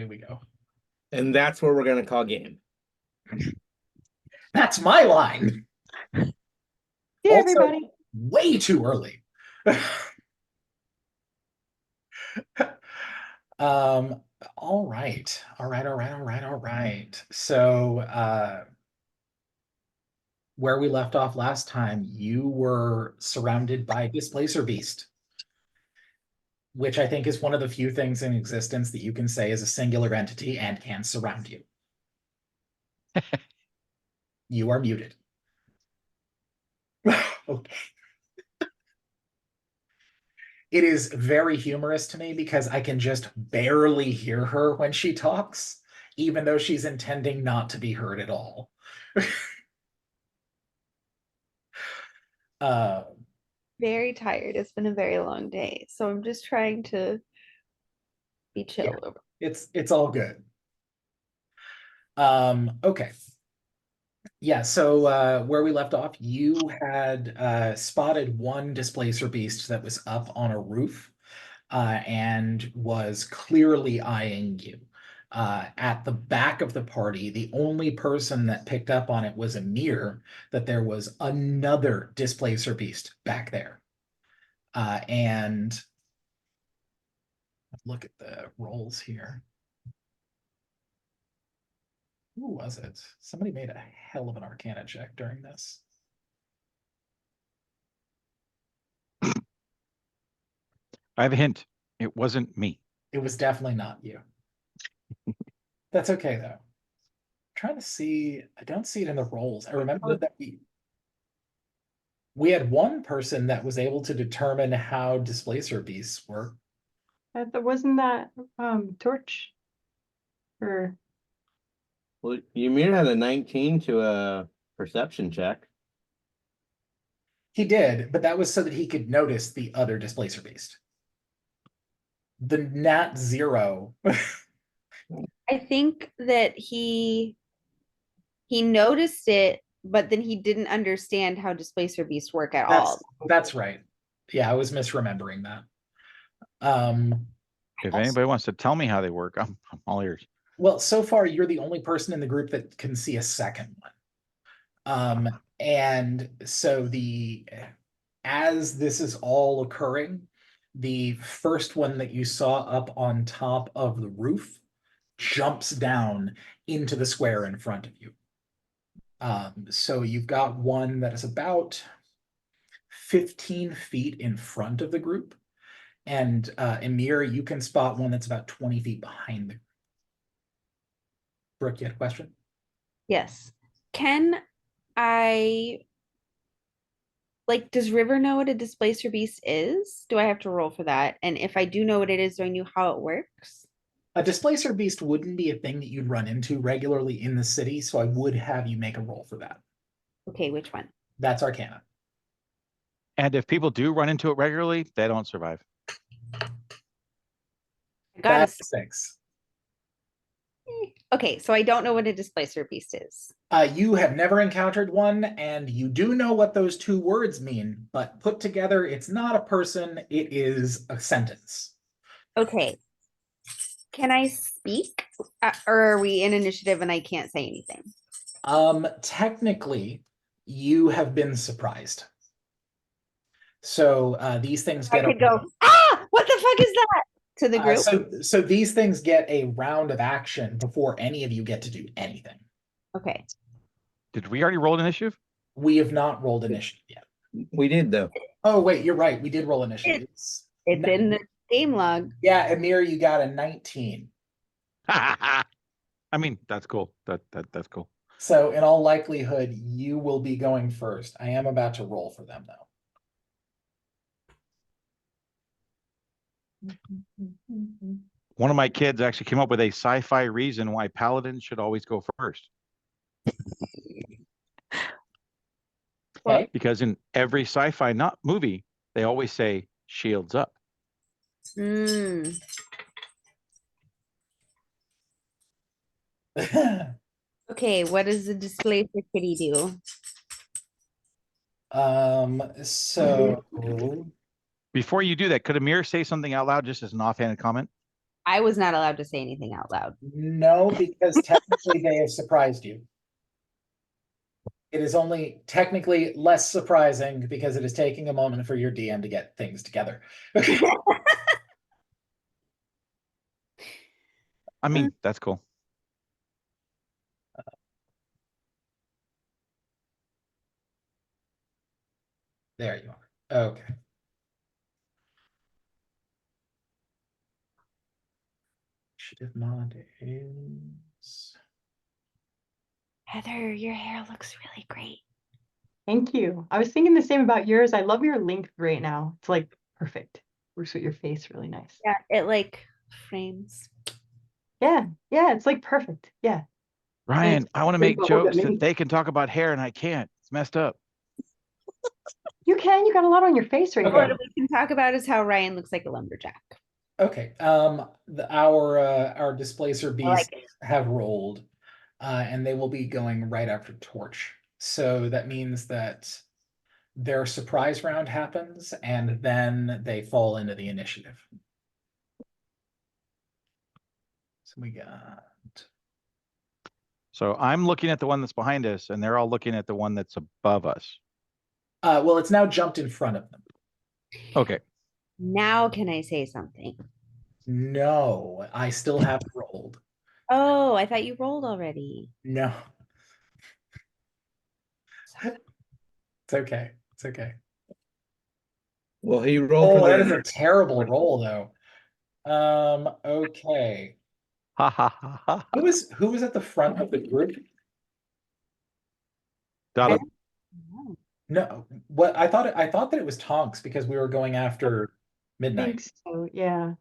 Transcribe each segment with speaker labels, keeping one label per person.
Speaker 1: away we go.
Speaker 2: And that's where we're gonna call game.
Speaker 1: That's my line.
Speaker 3: Hey,
Speaker 1: Also,
Speaker 3: everybody.
Speaker 1: way too early. All right. So, where we left off last time, you were surrounded by Displacer Beast, which I think is one of the few things in existence that you can say is a singular entity and can surround you. You are muted. Okay. It is very humorous to me because I can just barely hear her when she talks, even though she's intending not to be heard at all. uh,
Speaker 3: Very tired. It's been a very long day. So I'm just trying to be chill.
Speaker 1: it's all good. Okay. Yeah, so where we left off, you had spotted one Displacer Beast that was up on a roof and was clearly eyeing you. At the back of the party, the only person that picked up on it was Amir, that there was another Displacer Beast back there. And look at the rolls here. Who was it? Somebody made a hell of an Arcana check during this.
Speaker 4: I have a hint. It wasn't me.
Speaker 1: It was definitely not you. That's okay though. I'm trying to see. I don't see it in the rolls. I remember that we had one person that was able to determine how Displacer Beasts work.
Speaker 5: Wasn't that Torch? Or
Speaker 2: Well, Ymir had a 19 to a perception check.
Speaker 1: He did, but that was so that he could notice the other Displacer Beast. The nat 0.
Speaker 3: I think that he noticed it, but then he didn't understand how Displacer Beasts work at all.
Speaker 1: That's right. Yeah, I was misremembering that.
Speaker 4: If anybody wants to tell me how they work, I'm all ears.
Speaker 1: Well, so far you're the only person in the group that can see a second one. And so as this is all occurring, the first one that you saw up on top of the roof jumps down into the square in front of you. So you've got one that is about 15 feet in front of the group. And Amir, you can spot one that's about 20 feet behind the group. Brooke, you had a question?
Speaker 3: Yes. Can I does River know what a Displacer Beast is? Do I have to roll for that? And if I do know what it is, do I know how it works?
Speaker 1: A Displacer Beast wouldn't be a thing that you'd run into regularly in the city, so I would have you make a roll for that.
Speaker 3: Okay, which one?
Speaker 1: That's Arcana.
Speaker 4: And if people do run into it regularly, they don't survive.
Speaker 3: I got
Speaker 1: That's 6.
Speaker 3: Okay, so I don't know what a Displacer Beast is.
Speaker 1: You have never encountered one, and you do know what those two words mean, but put together, it's not a person, it is a sentence.
Speaker 3: Okay. Can I speak? Or are we in initiative and I can't say anything?
Speaker 1: Technically, you have been surprised. So these things get
Speaker 3: I could go, what the fuck is that? To the group.
Speaker 1: So these things get a round of action before any of you get to do anything.
Speaker 3: Okay.
Speaker 4: Did we already roll initiative?
Speaker 1: We have not rolled initiative yet.
Speaker 2: We did though.
Speaker 1: Oh wait, you're right. We did roll initiative.
Speaker 3: It's in the game log.
Speaker 1: Yeah, Amir, you got a 19.
Speaker 4: I mean, that's cool. That's cool.
Speaker 1: So in all likelihood, you will be going first. I am about to roll for them though.
Speaker 4: One of my kids actually came up with a sci-fi reason why paladins should always go first.
Speaker 1: Okay.
Speaker 4: Because in every sci-fi not movie, they always say shields up.
Speaker 3: Okay, what does the Displacer Kitty do?
Speaker 1: So
Speaker 4: Before you do that, could Amir say something out loud just as an offhanded comment?
Speaker 3: I was not allowed to say anything out loud.
Speaker 1: No, because technically they have surprised you. It is only technically less surprising because it is taking a moment for your DM to get things together.
Speaker 4: I mean, that's cool.
Speaker 1: There you are. Okay. Initiative mod is.
Speaker 3: Heather, your hair looks really great.
Speaker 5: Thank you. I was thinking the same about yours. I love your length right now. It's like perfect. Works with your face really nice.
Speaker 3: Yeah, it like frames.
Speaker 5: Yeah, it's like perfect. Yeah.
Speaker 4: Ryan, I want to
Speaker 5: very
Speaker 4: make
Speaker 5: bold,
Speaker 4: jokes
Speaker 5: maybe.
Speaker 4: that they can talk about hair and I can't. It's messed up.
Speaker 5: You got a lot on your face right
Speaker 1: Okay.
Speaker 5: now.
Speaker 3: What we can talk about is how Ryan looks like a lumberjack.
Speaker 1: Okay, our displacer
Speaker 3: I like
Speaker 1: beasts have rolled, and they will be going right after Torch. So that means that their surprise round happens, and then they fall into the initiative. So we got.
Speaker 4: So I'm looking at the one that's behind us and they're all looking at the one that's above us.
Speaker 1: Well, it's now jumped in front of them.
Speaker 4: Okay.
Speaker 3: Now can I say something?
Speaker 1: No, I still haven't rolled.
Speaker 3: Oh, I thought you rolled already.
Speaker 1: No. It's okay. It's okay.
Speaker 2: Well, he rolled
Speaker 1: Oh,
Speaker 2: for
Speaker 1: that is
Speaker 2: the
Speaker 1: a terrible roll, though. Okay.
Speaker 4: Ha ha ha ha.
Speaker 1: Who was at the front of the group?
Speaker 4: Donna.
Speaker 1: No, what I thought that it was Tonks because we were going after
Speaker 5: I
Speaker 1: midnight.
Speaker 5: think so. Yeah.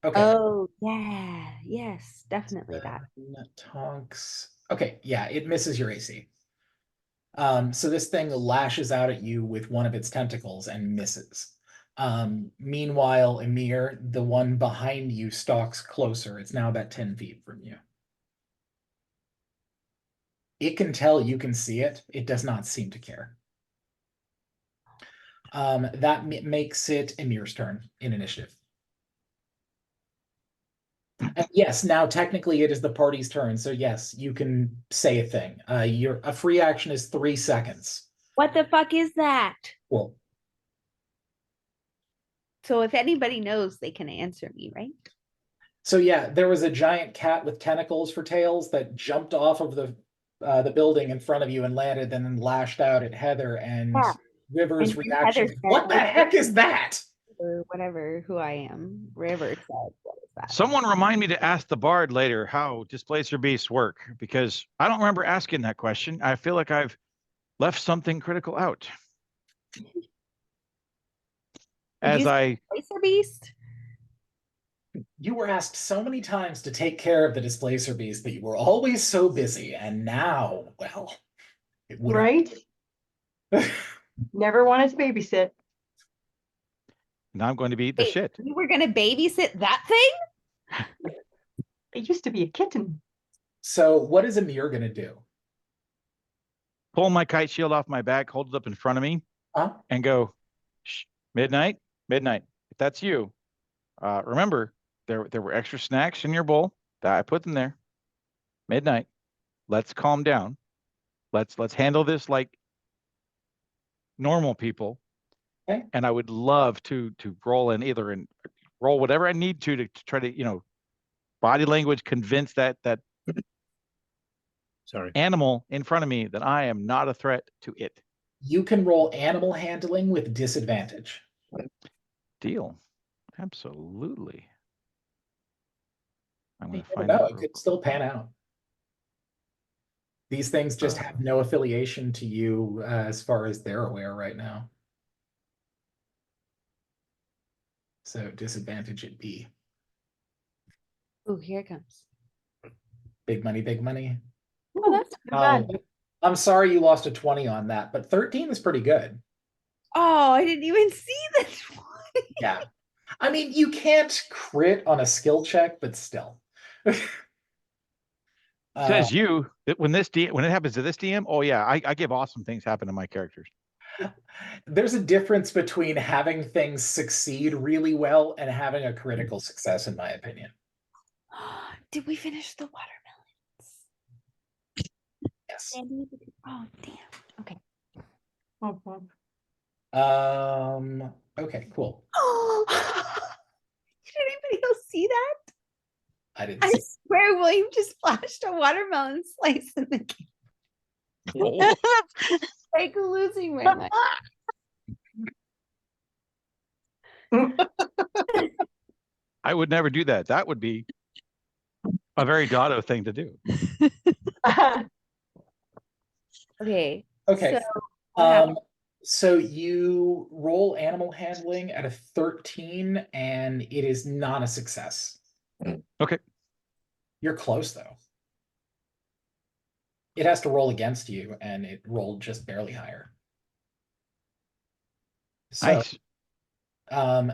Speaker 1: Okay.
Speaker 3: Oh, yeah. Yes, definitely that.
Speaker 1: Tonks. Okay, yeah, it misses your AC. So this thing lashes out at you with one of its tentacles and misses. Meanwhile, Emir, the one behind you, stalks closer. It's now about 10 feet from you. It can tell you can see it. It does not seem to care. That makes it Emir's turn in initiative. And yes, now technically it is the party's turn, so yes, you can say a thing. A free action is 3 seconds.
Speaker 3: What the fuck is that?
Speaker 1: Well,
Speaker 3: So if anybody knows, they can answer me, right?
Speaker 1: so yeah, there was a giant cat with tentacles for tails that jumped off of the building in front of you and landed, and then lashed out at Heather and
Speaker 3: Yeah.
Speaker 1: River's
Speaker 3: And
Speaker 1: reaction.
Speaker 3: Heather said,
Speaker 1: What the
Speaker 3: like,
Speaker 1: heck is that?
Speaker 3: Or whatever, who I am. River said, what is that?
Speaker 4: Someone remind me to ask the bard later how displacer beasts work, because I don't remember asking that question. I feel like I've left something critical out. As I
Speaker 3: Displacer beast?
Speaker 1: You were asked so many times to take care of the displacer beast that you were always so busy, and now, well, it would.
Speaker 5: Right? Never wanted to babysit.
Speaker 4: now I'm going to be the
Speaker 3: Wait,
Speaker 4: shit.
Speaker 3: you were gonna babysit that thing?
Speaker 5: It used to be a kitten.
Speaker 1: So what is Emir gonna do?
Speaker 4: Pull my kite shield off my back, hold it up in front of me,
Speaker 1: Huh?
Speaker 4: and go, shh, midnight. If that's you, remember there were extra snacks in your bowl that I put them there. Midnight. Let's calm down. Let's handle this like normal people.
Speaker 1: Okay.
Speaker 4: And I would love to roll in either and roll whatever I need to try to, body language convince that
Speaker 2: sorry.
Speaker 4: animal in front of me that I am not a threat to it.
Speaker 1: You can roll animal handling with disadvantage.
Speaker 4: Deal. Absolutely. I'm going
Speaker 1: You
Speaker 4: to
Speaker 1: never
Speaker 4: find
Speaker 1: know,
Speaker 4: that.
Speaker 1: it
Speaker 4: real
Speaker 1: could
Speaker 4: quick.
Speaker 1: still pan out. These things just have no affiliation to you as far as they're aware right now. So disadvantage it be.
Speaker 3: Oh, here it comes.
Speaker 1: Big money, big money.
Speaker 3: Oh, that's
Speaker 5: Not bad.
Speaker 1: I'm sorry you lost a 20 on that, but 13 is pretty good.
Speaker 3: Oh, I didn't even see this one.
Speaker 1: Yeah. I mean, you can't crit on a skill check, but still.
Speaker 4: Says you that when it happens to this DM, oh yeah, I give awesome things happen to my characters.
Speaker 1: There's a difference between having things succeed really well and having a critical success, in my opinion.
Speaker 3: Did we finish the watermelons?
Speaker 1: Yes.
Speaker 3: Sandy? Oh, damn. Okay.
Speaker 5: Womp womp.
Speaker 1: Okay, cool.
Speaker 3: Did anybody else see that?
Speaker 1: I didn't
Speaker 3: I
Speaker 1: see.
Speaker 3: swear William just flashed a watermelon slice in the game.
Speaker 2: Oh,
Speaker 3: Like losing my mind.
Speaker 4: I would never do that. That would be a very Dotto thing to do.
Speaker 3: Okay.
Speaker 1: Okay.
Speaker 3: So what happened?
Speaker 1: So you roll animal handling at a 13 and it is not a success.
Speaker 4: Okay.
Speaker 1: You're close though. It has to roll against you and it rolled just barely higher. So,
Speaker 4: Nice.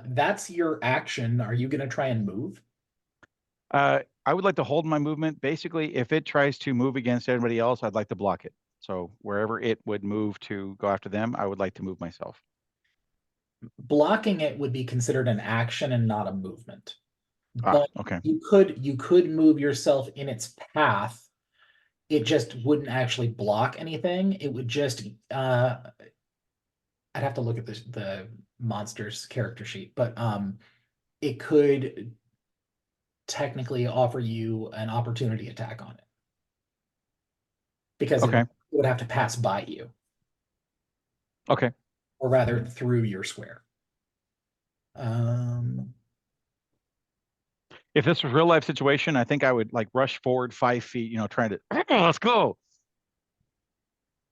Speaker 1: that's your action. Are you gonna try and move?
Speaker 4: I would like to hold my movement. Basically, if it tries to move against everybody else, I'd like to block it. So wherever it would move to go after them, I would like to move myself.
Speaker 1: Blocking it would be considered an action and not a movement. But
Speaker 4: Okay.
Speaker 1: you could move yourself in its path. It just wouldn't actually block anything. It would just I'd have to look at the monster's character sheet, but it could technically offer you an opportunity attack on it. Because
Speaker 4: Okay.
Speaker 1: it would have to pass by you,
Speaker 4: Okay.
Speaker 1: or rather through your square.
Speaker 4: If this was real life situation, I think I would like rush forward 5 feet, trying to let's go.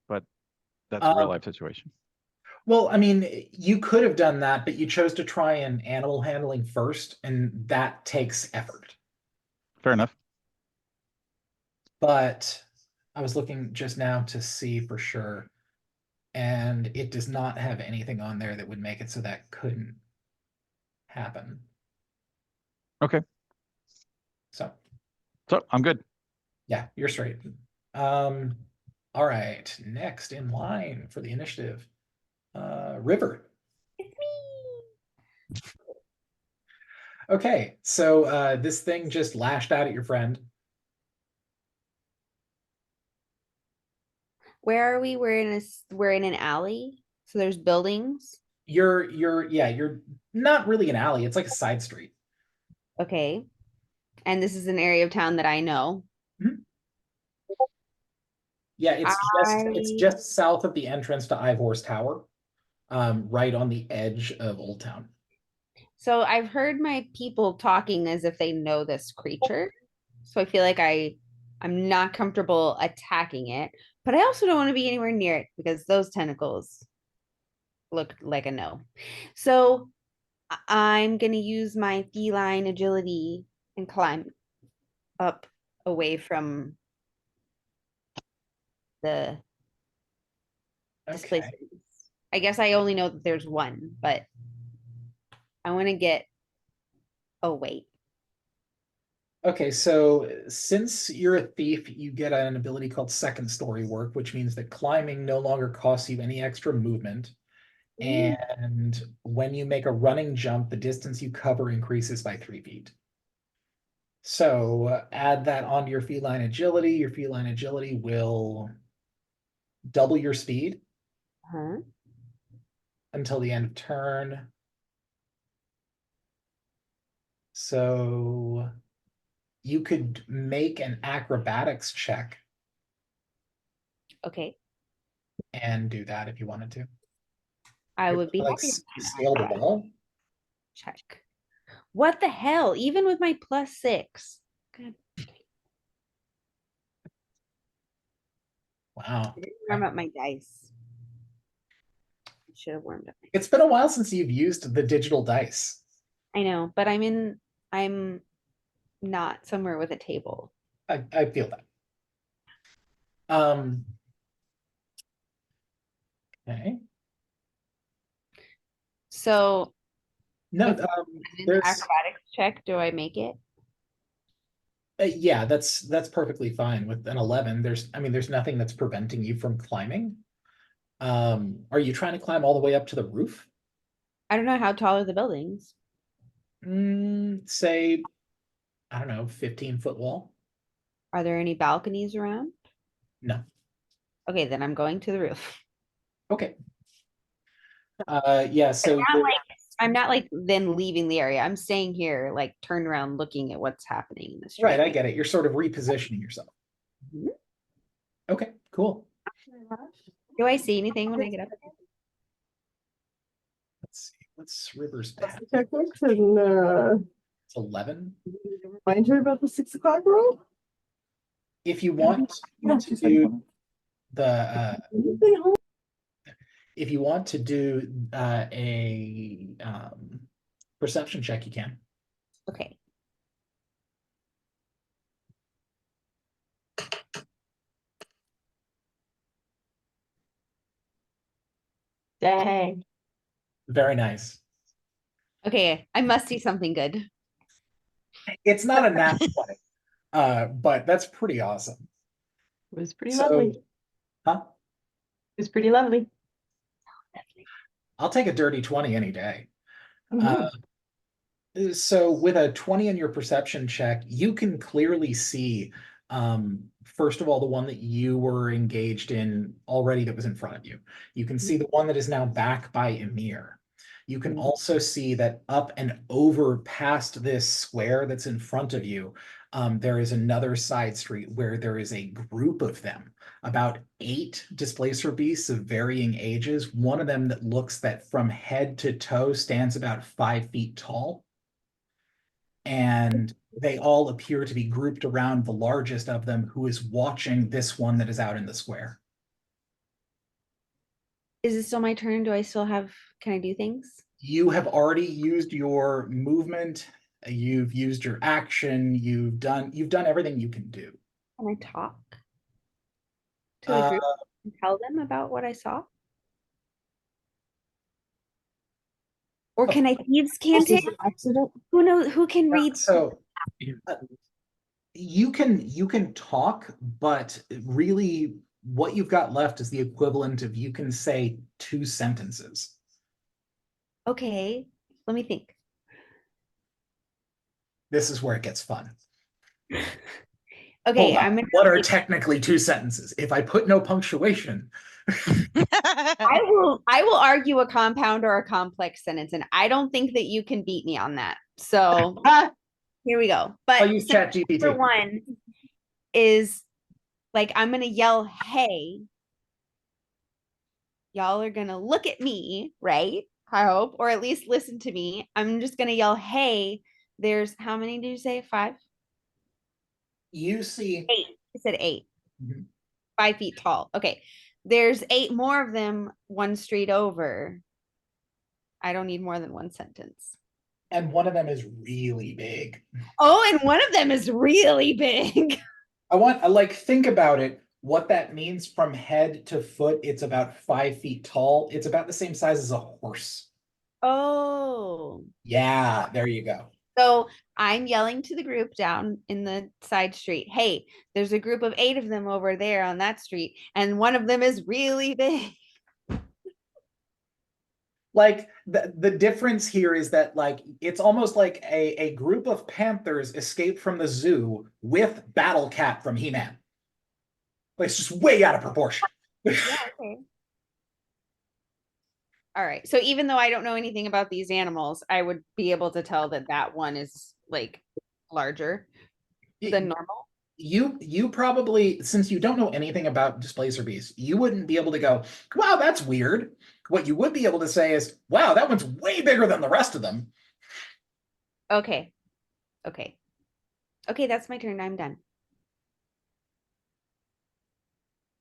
Speaker 4: But that's a real life situation.
Speaker 1: Well, I mean, you could have done that, but you chose to try and animal handling first, and that takes effort.
Speaker 4: Fair enough.
Speaker 1: But I was looking just now to see for sure, and it does not have anything on there that would make it so that couldn't happen.
Speaker 4: Okay.
Speaker 1: So,
Speaker 4: So I'm good.
Speaker 1: yeah, you're straight. All right, next in line for the initiative, River.
Speaker 3: It's me.
Speaker 1: Okay, so this thing just lashed out at your friend.
Speaker 3: Where are we? We're in an alley. So there's buildings.
Speaker 1: You're not really an alley, it's like a side street.
Speaker 3: Okay. And this is an area of town that I know.
Speaker 1: Yeah, it's just south of the entrance to Ivor's Tower, right on the edge of Old Town.
Speaker 3: So I've heard my people talking as if they know this creature. So I feel like I'm not comfortable attacking it, but I also don't want to be anywhere near it because those tentacles look like a no. So I'm going to use my feline agility and climb up away from the displaced.
Speaker 1: Okay.
Speaker 3: I guess I only know that there's one, but I want to get. Oh, wait.
Speaker 1: Okay, so since you're a thief, you get an ability called second story work, which means that climbing no longer costs you any extra movement. And when you make a running jump, the distance you cover increases by 3 feet. So add that onto your feline agility. Your feline agility will double your speed
Speaker 3: Huh?
Speaker 1: until the end of turn. So you could make an acrobatics check
Speaker 3: Okay.
Speaker 1: and do that if you wanted to.
Speaker 3: I would be
Speaker 1: Like
Speaker 3: happy to
Speaker 1: scale the wall.
Speaker 3: check. What the hell? Even with my +6. Good.
Speaker 1: Wow.
Speaker 3: I didn't warm up my dice. I should have warmed up.
Speaker 1: It's been a while since you've used the digital dice.
Speaker 3: I know, but I'm not somewhere with a table.
Speaker 1: I feel that. Okay.
Speaker 3: So
Speaker 1: No,
Speaker 3: With-
Speaker 1: there's
Speaker 3: acrobatics check, do I make it?
Speaker 1: yeah, that's perfectly fine with an 11. There's nothing that's preventing you from climbing. Are you trying to climb all the way up to the roof?
Speaker 3: I don't know how tall are the buildings.
Speaker 1: Say I don't know, 15-foot wall?
Speaker 3: Are there any balconies around?
Speaker 1: No.
Speaker 3: Okay, then I'm going to the roof.
Speaker 1: Okay. Yeah, so
Speaker 3: Not like, I'm not like then leaving the area. I'm staying here, like turned around looking at what's happening in the street.
Speaker 1: right, I get it. You're sort of repositioning yourself.
Speaker 3: Mhm.
Speaker 1: Okay, cool.
Speaker 3: Do I see anything when I get up?
Speaker 1: Let's see. What's River's path?
Speaker 6: Checkbooks and
Speaker 1: It's 11.
Speaker 6: remind her about the 6 o'clock rule.
Speaker 1: If you want
Speaker 6: Yeah,
Speaker 1: to do the if you want to do a perception check, you can.
Speaker 3: Okay.
Speaker 5: Dang.
Speaker 1: Very nice.
Speaker 3: Okay, I must see something good.
Speaker 1: It's not a nat 20, but that's pretty awesome.
Speaker 5: It was pretty
Speaker 1: So,
Speaker 5: lovely. It
Speaker 1: huh?
Speaker 5: was pretty lovely.
Speaker 1: I'll take a dirty 20 any day.
Speaker 5: Mhm.
Speaker 1: So with a 20 in your perception check, you can clearly see, first of all, the one that you were engaged in already that was in front of you. You can see the one that is now back by Emir. You can also see that up and over past this square that's in front of you, there is another side street where there is a group of them, about 8 displacer beasts of varying ages. One of them that looks that from head to toe stands about 5 feet tall. And they all appear to be grouped around the largest of them, who is watching this one that is out in the square.
Speaker 3: Is it still my turn? Do I still have, can I do things?
Speaker 1: You have already used your movement, you've used your action, you've done everything you can do.
Speaker 3: Can I talk to the group and tell them about what I saw? Or can I thieves can't it?
Speaker 6: Accident.
Speaker 3: Who knows, who can read?
Speaker 1: So you can talk, but really what you've got left is the equivalent of, you can say 2 sentences.
Speaker 3: Okay, let me think.
Speaker 1: This is where it gets fun.
Speaker 3: Okay,
Speaker 1: Hold on.
Speaker 3: I'm gonna,
Speaker 1: What are technically 2 sentences? If I put no punctuation,
Speaker 3: I will argue a compound or a complex sentence, and I don't think that you can beat me on that. So here we go. But
Speaker 1: I'll use
Speaker 3: sentence
Speaker 1: ChatGPT.
Speaker 3: number one is like, I'm gonna yell, hey. Y'all are gonna look at me, right? I hope, or at least listen to me. I'm just gonna yell, hey, there's how many did you say? 5?
Speaker 1: You see,
Speaker 3: 8. I said 8.
Speaker 1: Mhm.
Speaker 3: 5 feet tall. Okay. There's 8 more of them one street over. I don't need more than one sentence.
Speaker 1: and one of them is really big.
Speaker 3: Oh, and one of them is really big.
Speaker 1: Think about it. What that means from head to foot, it's about 5 feet tall. It's about the same size as a horse.
Speaker 3: Oh.
Speaker 1: Yeah, there you go.
Speaker 3: So I'm yelling to the group down in the side street, hey, there's a group of 8 of them over there on that street, and one of them is really big.
Speaker 1: Like the difference here is that, like, it's almost like a group of panthers escaped from the zoo with Battle Cat from He-Man. Like, it's just way out of proportion.
Speaker 3: Yeah, okay. All right. So even though I don't know anything about these animals, I would be able to tell that that one is like larger than normal.
Speaker 1: You probably, since you don't know anything about displacer beasts, you wouldn't be able to go, wow, that's weird. What you would be able to say is, wow, that one's way bigger than the rest of them.
Speaker 3: Okay. Okay. Okay, that's my turn. I'm done.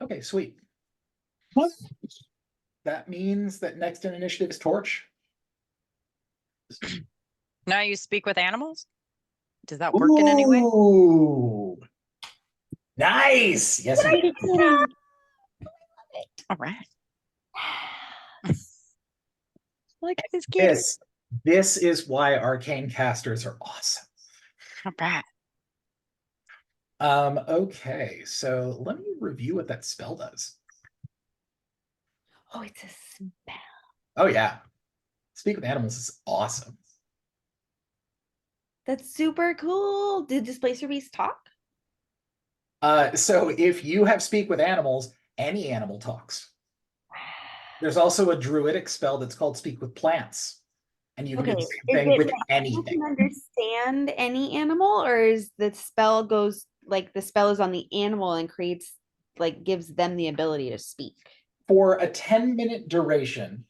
Speaker 1: Okay, sweet.
Speaker 6: What?
Speaker 1: That means that next in initiative is Torch.
Speaker 7: Now you speak with animals? Does that work in any way?
Speaker 1: Ooh. Nice. Yes, you do.
Speaker 7: All right. Look at this kid.
Speaker 1: This is why arcane casters are awesome.
Speaker 7: All right.
Speaker 1: Okay, so let me review what that spell does.
Speaker 3: Oh, it's a spell.
Speaker 1: Oh yeah. Speak with animals is awesome.
Speaker 3: That's super cool. Did Displacer Beast talk?
Speaker 1: So if you have speak with animals, any animal talks. There's also a druidic spell that's called speak with plants. And you can do
Speaker 3: Okay,
Speaker 1: the
Speaker 3: is
Speaker 1: same thing
Speaker 3: it
Speaker 1: with
Speaker 3: like you
Speaker 1: anything.
Speaker 3: can understand any animal, or is the spell goes like the spell is on the animal and creates like gives them the ability to speak?
Speaker 1: For a 10-minute duration,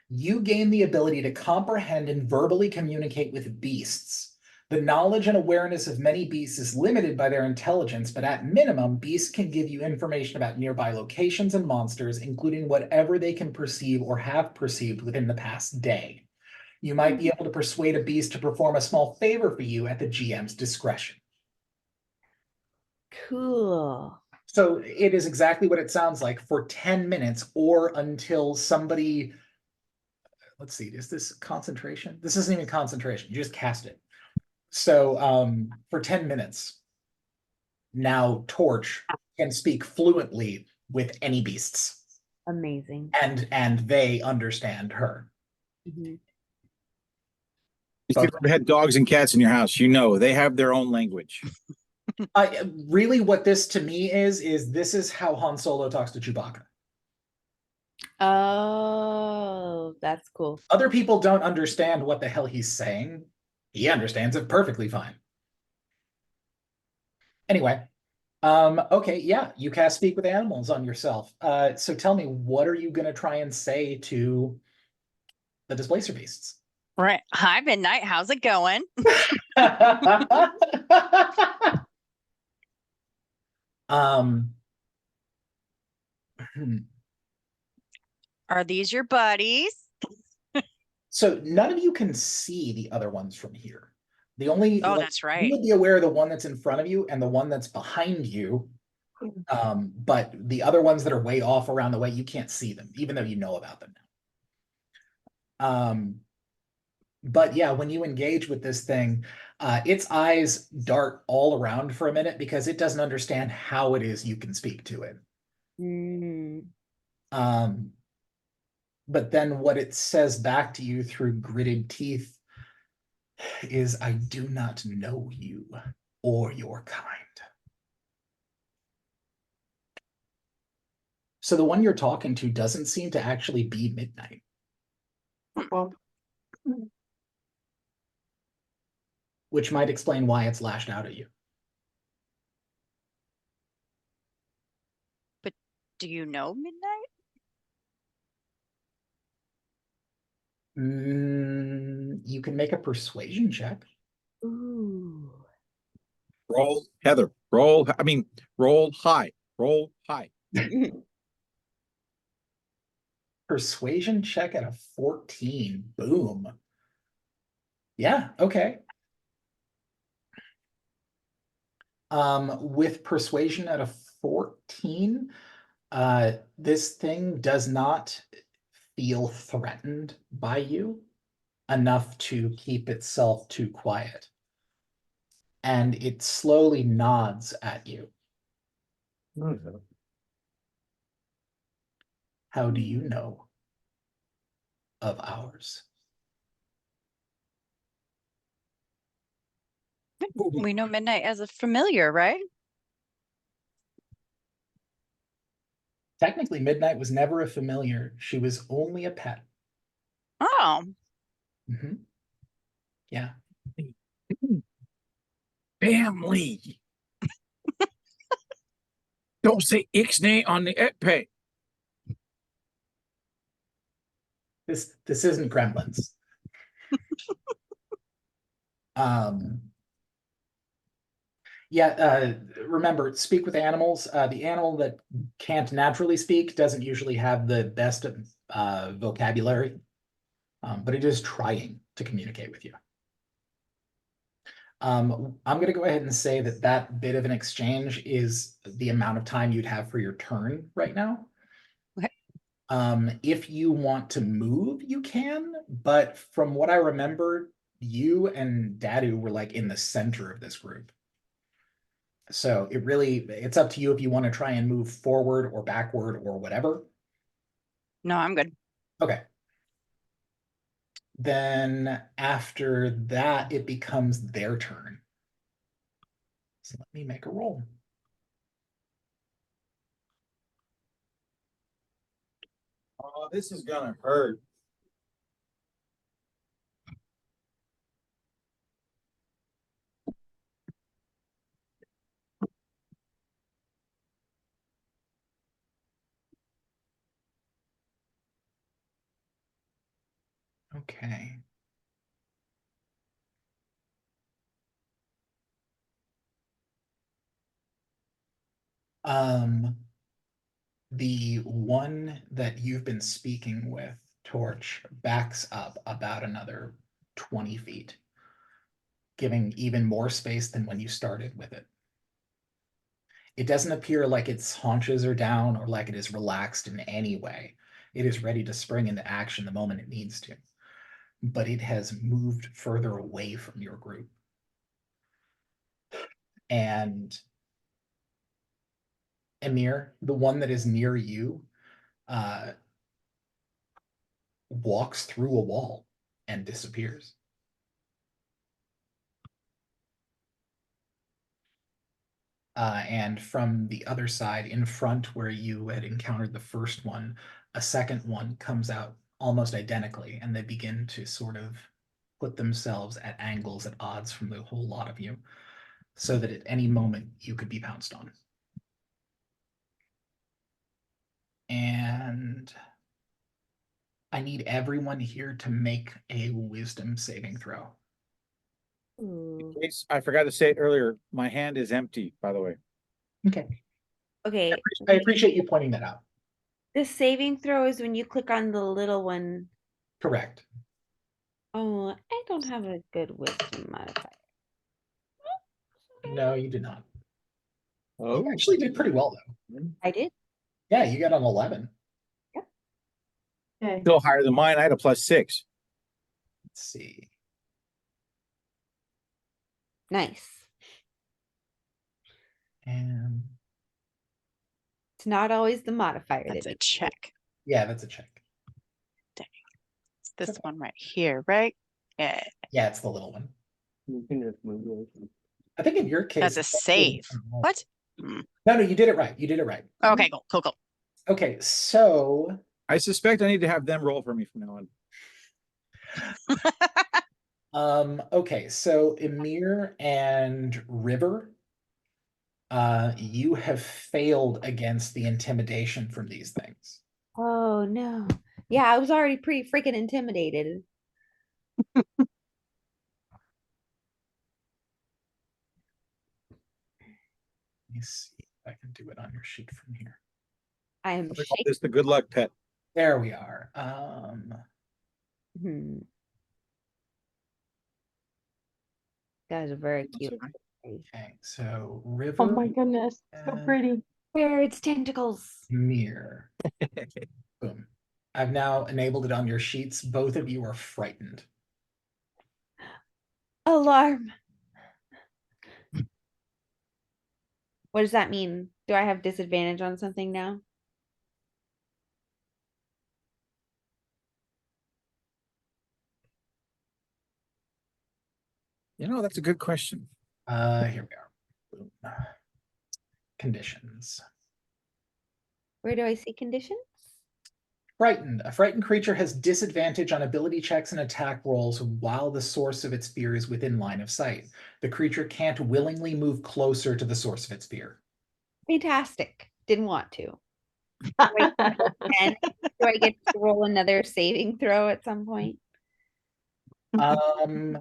Speaker 1: you gain the ability to comprehend and verbally communicate with beasts. The knowledge and awareness of many beasts is limited by their intelligence, but at minimum, beasts can give you information about nearby locations and monsters, including whatever they can perceive or have perceived within the past day. You might be able to persuade a beast to perform a small favor for you at the GM's discretion.
Speaker 3: Cool.
Speaker 1: So it is exactly what it sounds like for 10 minutes or until somebody, let's see, is this concentration? This isn't even concentration, you just cast it. So for 10 minutes, now Torch can speak fluently with any beasts,
Speaker 3: Amazing.
Speaker 1: and they understand her.
Speaker 3: Mhm.
Speaker 8: If you've ever had dogs and cats in your house, you know they have their own language.
Speaker 1: Really what this to me is this is how Han Solo talks to Chewbacca.
Speaker 3: Oh, that's cool.
Speaker 1: Other people don't understand what the hell he's saying. He understands it perfectly fine. Anyway, okay, yeah, you cast speak with animals on yourself. So tell me, what are you gonna try and say to the displacer beasts?
Speaker 7: Right. Hi, Midnight. How's it going?
Speaker 1: Hmm.
Speaker 7: Are these your buddies?
Speaker 1: So none of you can see the other ones from here. The only
Speaker 7: Oh,
Speaker 1: like,
Speaker 7: that's
Speaker 1: you
Speaker 7: right.
Speaker 1: would be aware of the one that's in front of you and the one that's behind you. But the other ones that are way off around the way, you can't see them, even though you know about them now. But yeah, when you engage with this thing, its eyes dart all around for a minute because it doesn't understand how it is you can speak to it.
Speaker 3: Mm.
Speaker 1: But then what it says back to you through gritted teeth is, I do not know you or your kind. So the one you're talking to doesn't seem to actually be Midnight.
Speaker 5: Well,
Speaker 1: Which might explain why it's lashed out at you.
Speaker 7: Do you know Midnight?
Speaker 1: You can make a persuasion check.
Speaker 3: Ooh.
Speaker 8: Roll, Heather. Roll. I mean, roll high. Roll high.
Speaker 1: Persuasion check at a 14. Boom. Yeah, okay. With persuasion at a 14, this thing does not feel threatened by you enough to keep itself too quiet. And it slowly nods at you. How do you know of ours?
Speaker 7: We know Midnight as a familiar, right?
Speaker 1: Technically, Midnight was never a familiar. She was only a pet.
Speaker 7: Oh,
Speaker 1: Mhm. Yeah.
Speaker 8: Family. Don't say Ixnay on the epay.
Speaker 1: This isn't Gremlins. Yeah, remember, speak with animals. The animal that can't naturally speak doesn't usually have the best vocabulary, but it is trying to communicate with you. I'm going to go ahead and say that that bit of an exchange is the amount of time you'd have for your turn right now.
Speaker 7: Okay.
Speaker 1: If you want to move, you can, but from what I remember, you and Dadu were like in the center of this group. So it's up to you if you want to try and move forward or backward or whatever.
Speaker 7: no, I'm good.
Speaker 1: Okay. then after that, it becomes their turn. So let me make a roll.
Speaker 8: Oh, this is gonna hurt.
Speaker 1: Okay. The one that you've been speaking with, Torch, backs up about another 20 feet, giving even more space than when you started with it. It doesn't appear like its haunches are down or like it is relaxed in any way. It is ready to spring into action the moment it needs to, but it has moved further away from your group. And Emir, the one that is near you, walks through a wall and disappears. And from the other side, in front where you had encountered the first one, a second one comes out almost identically, and they begin to sort of put themselves at angles, at odds from the whole lot of you, so that at any moment you could be pounced on. And I need everyone here to make a wisdom saving throw.
Speaker 3: Ooh.
Speaker 8: I forgot to say it earlier. My hand is empty, by the way.
Speaker 1: Okay.
Speaker 3: Okay,
Speaker 1: I appreciate you pointing that out.
Speaker 3: the saving throw is when you click on the little one.
Speaker 1: Correct.
Speaker 3: Oh, I don't have a good wisdom modifier.
Speaker 1: No, you did not.
Speaker 2: Oh,
Speaker 1: You actually did pretty well, though.
Speaker 3: I did.
Speaker 1: Yeah, you got an 11.
Speaker 5: Okay.
Speaker 8: Still higher than mine. I had a +6.
Speaker 1: Let's see.
Speaker 3: Nice.
Speaker 1: And
Speaker 3: It's not always the modifier.
Speaker 7: That's
Speaker 3: that
Speaker 7: a
Speaker 3: makes it.
Speaker 7: check.
Speaker 1: yeah, that's a check.
Speaker 7: It's this one right here, right? Yeah,
Speaker 1: Yeah, it's the little one.
Speaker 2: you can just move it.
Speaker 1: I think in your case,
Speaker 7: that's a
Speaker 1: it's actually-
Speaker 7: save. What?
Speaker 1: No, no, you did it right. You did it right.
Speaker 7: Okay, cool.
Speaker 1: Okay, so
Speaker 8: I suspect I need to have them roll for me from now on.
Speaker 1: okay, so Emir and River, you have failed against the intimidation from these things.
Speaker 3: Oh no. Yeah, I was already pretty freaking intimidated.
Speaker 1: Let me see if I can do it on your sheet from here.
Speaker 3: I am
Speaker 8: We call
Speaker 3: shaking.
Speaker 8: this the good luck pet.
Speaker 1: There we are.
Speaker 3: Hmm. Guys are very cute.
Speaker 1: Okay, so
Speaker 5: Oh
Speaker 1: River,
Speaker 5: my goodness, so
Speaker 1: and
Speaker 5: pretty.
Speaker 3: Where its tentacles.
Speaker 1: Emir. Boom. I've now enabled it on your sheets. Both of you are frightened.
Speaker 3: Alarm. What does that mean? Do I have disadvantage on something now?
Speaker 8: You know, that's a good question.
Speaker 1: Here we are. Boom. Conditions.
Speaker 3: Where do I see conditions?
Speaker 1: Frightened. A frightened creature has disadvantage on ability checks and attack rolls while the source of its fear is within line of sight. The creature can't willingly move closer to the source of its fear.
Speaker 3: Fantastic. Didn't want to. And do I get to roll another saving throw at some point?
Speaker 1: Um,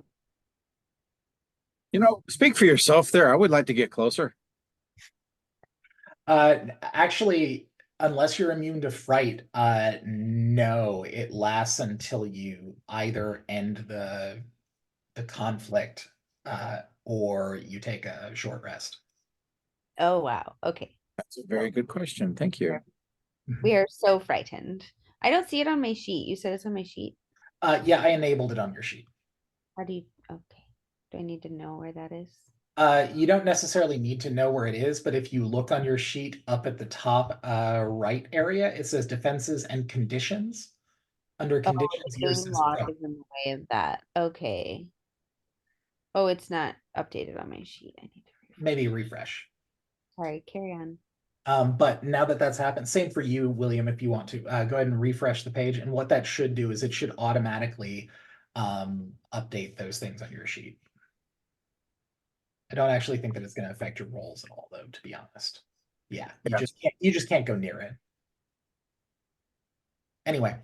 Speaker 8: You know, speak for yourself there. I would like to get closer.
Speaker 1: actually, unless you're immune to fright, no, it lasts until you either end the conflict, or you take a short rest.
Speaker 3: Oh wow. Okay.
Speaker 8: That's a very good question. Thank you.
Speaker 3: We are so frightened. I don't see it on my sheet. You said it's on my sheet.
Speaker 1: Yeah, I enabled it on your sheet.
Speaker 3: How do you okay. Do I need to know where that is?
Speaker 1: You don't necessarily need to know where it is, but if you look on your sheet up at the top right area, it says defenses and conditions. Under
Speaker 3: Oh,
Speaker 1: conditions,
Speaker 3: the
Speaker 1: yours
Speaker 3: game
Speaker 1: says
Speaker 3: lock
Speaker 1: pro.
Speaker 3: is in the way of that. Okay. Oh, it's not updated on my sheet. I need to refresh.
Speaker 1: Maybe refresh.
Speaker 3: Sorry, carry on.
Speaker 1: But now that that's happened, same for you, William, if you want to, go ahead and refresh the page. And what that should do is it should automatically update those things on your sheet. I don't actually think that it's going to affect your rolls at all, though, to be honest. Yeah,
Speaker 8: Yeah.
Speaker 1: you just can't go near it. Anyway.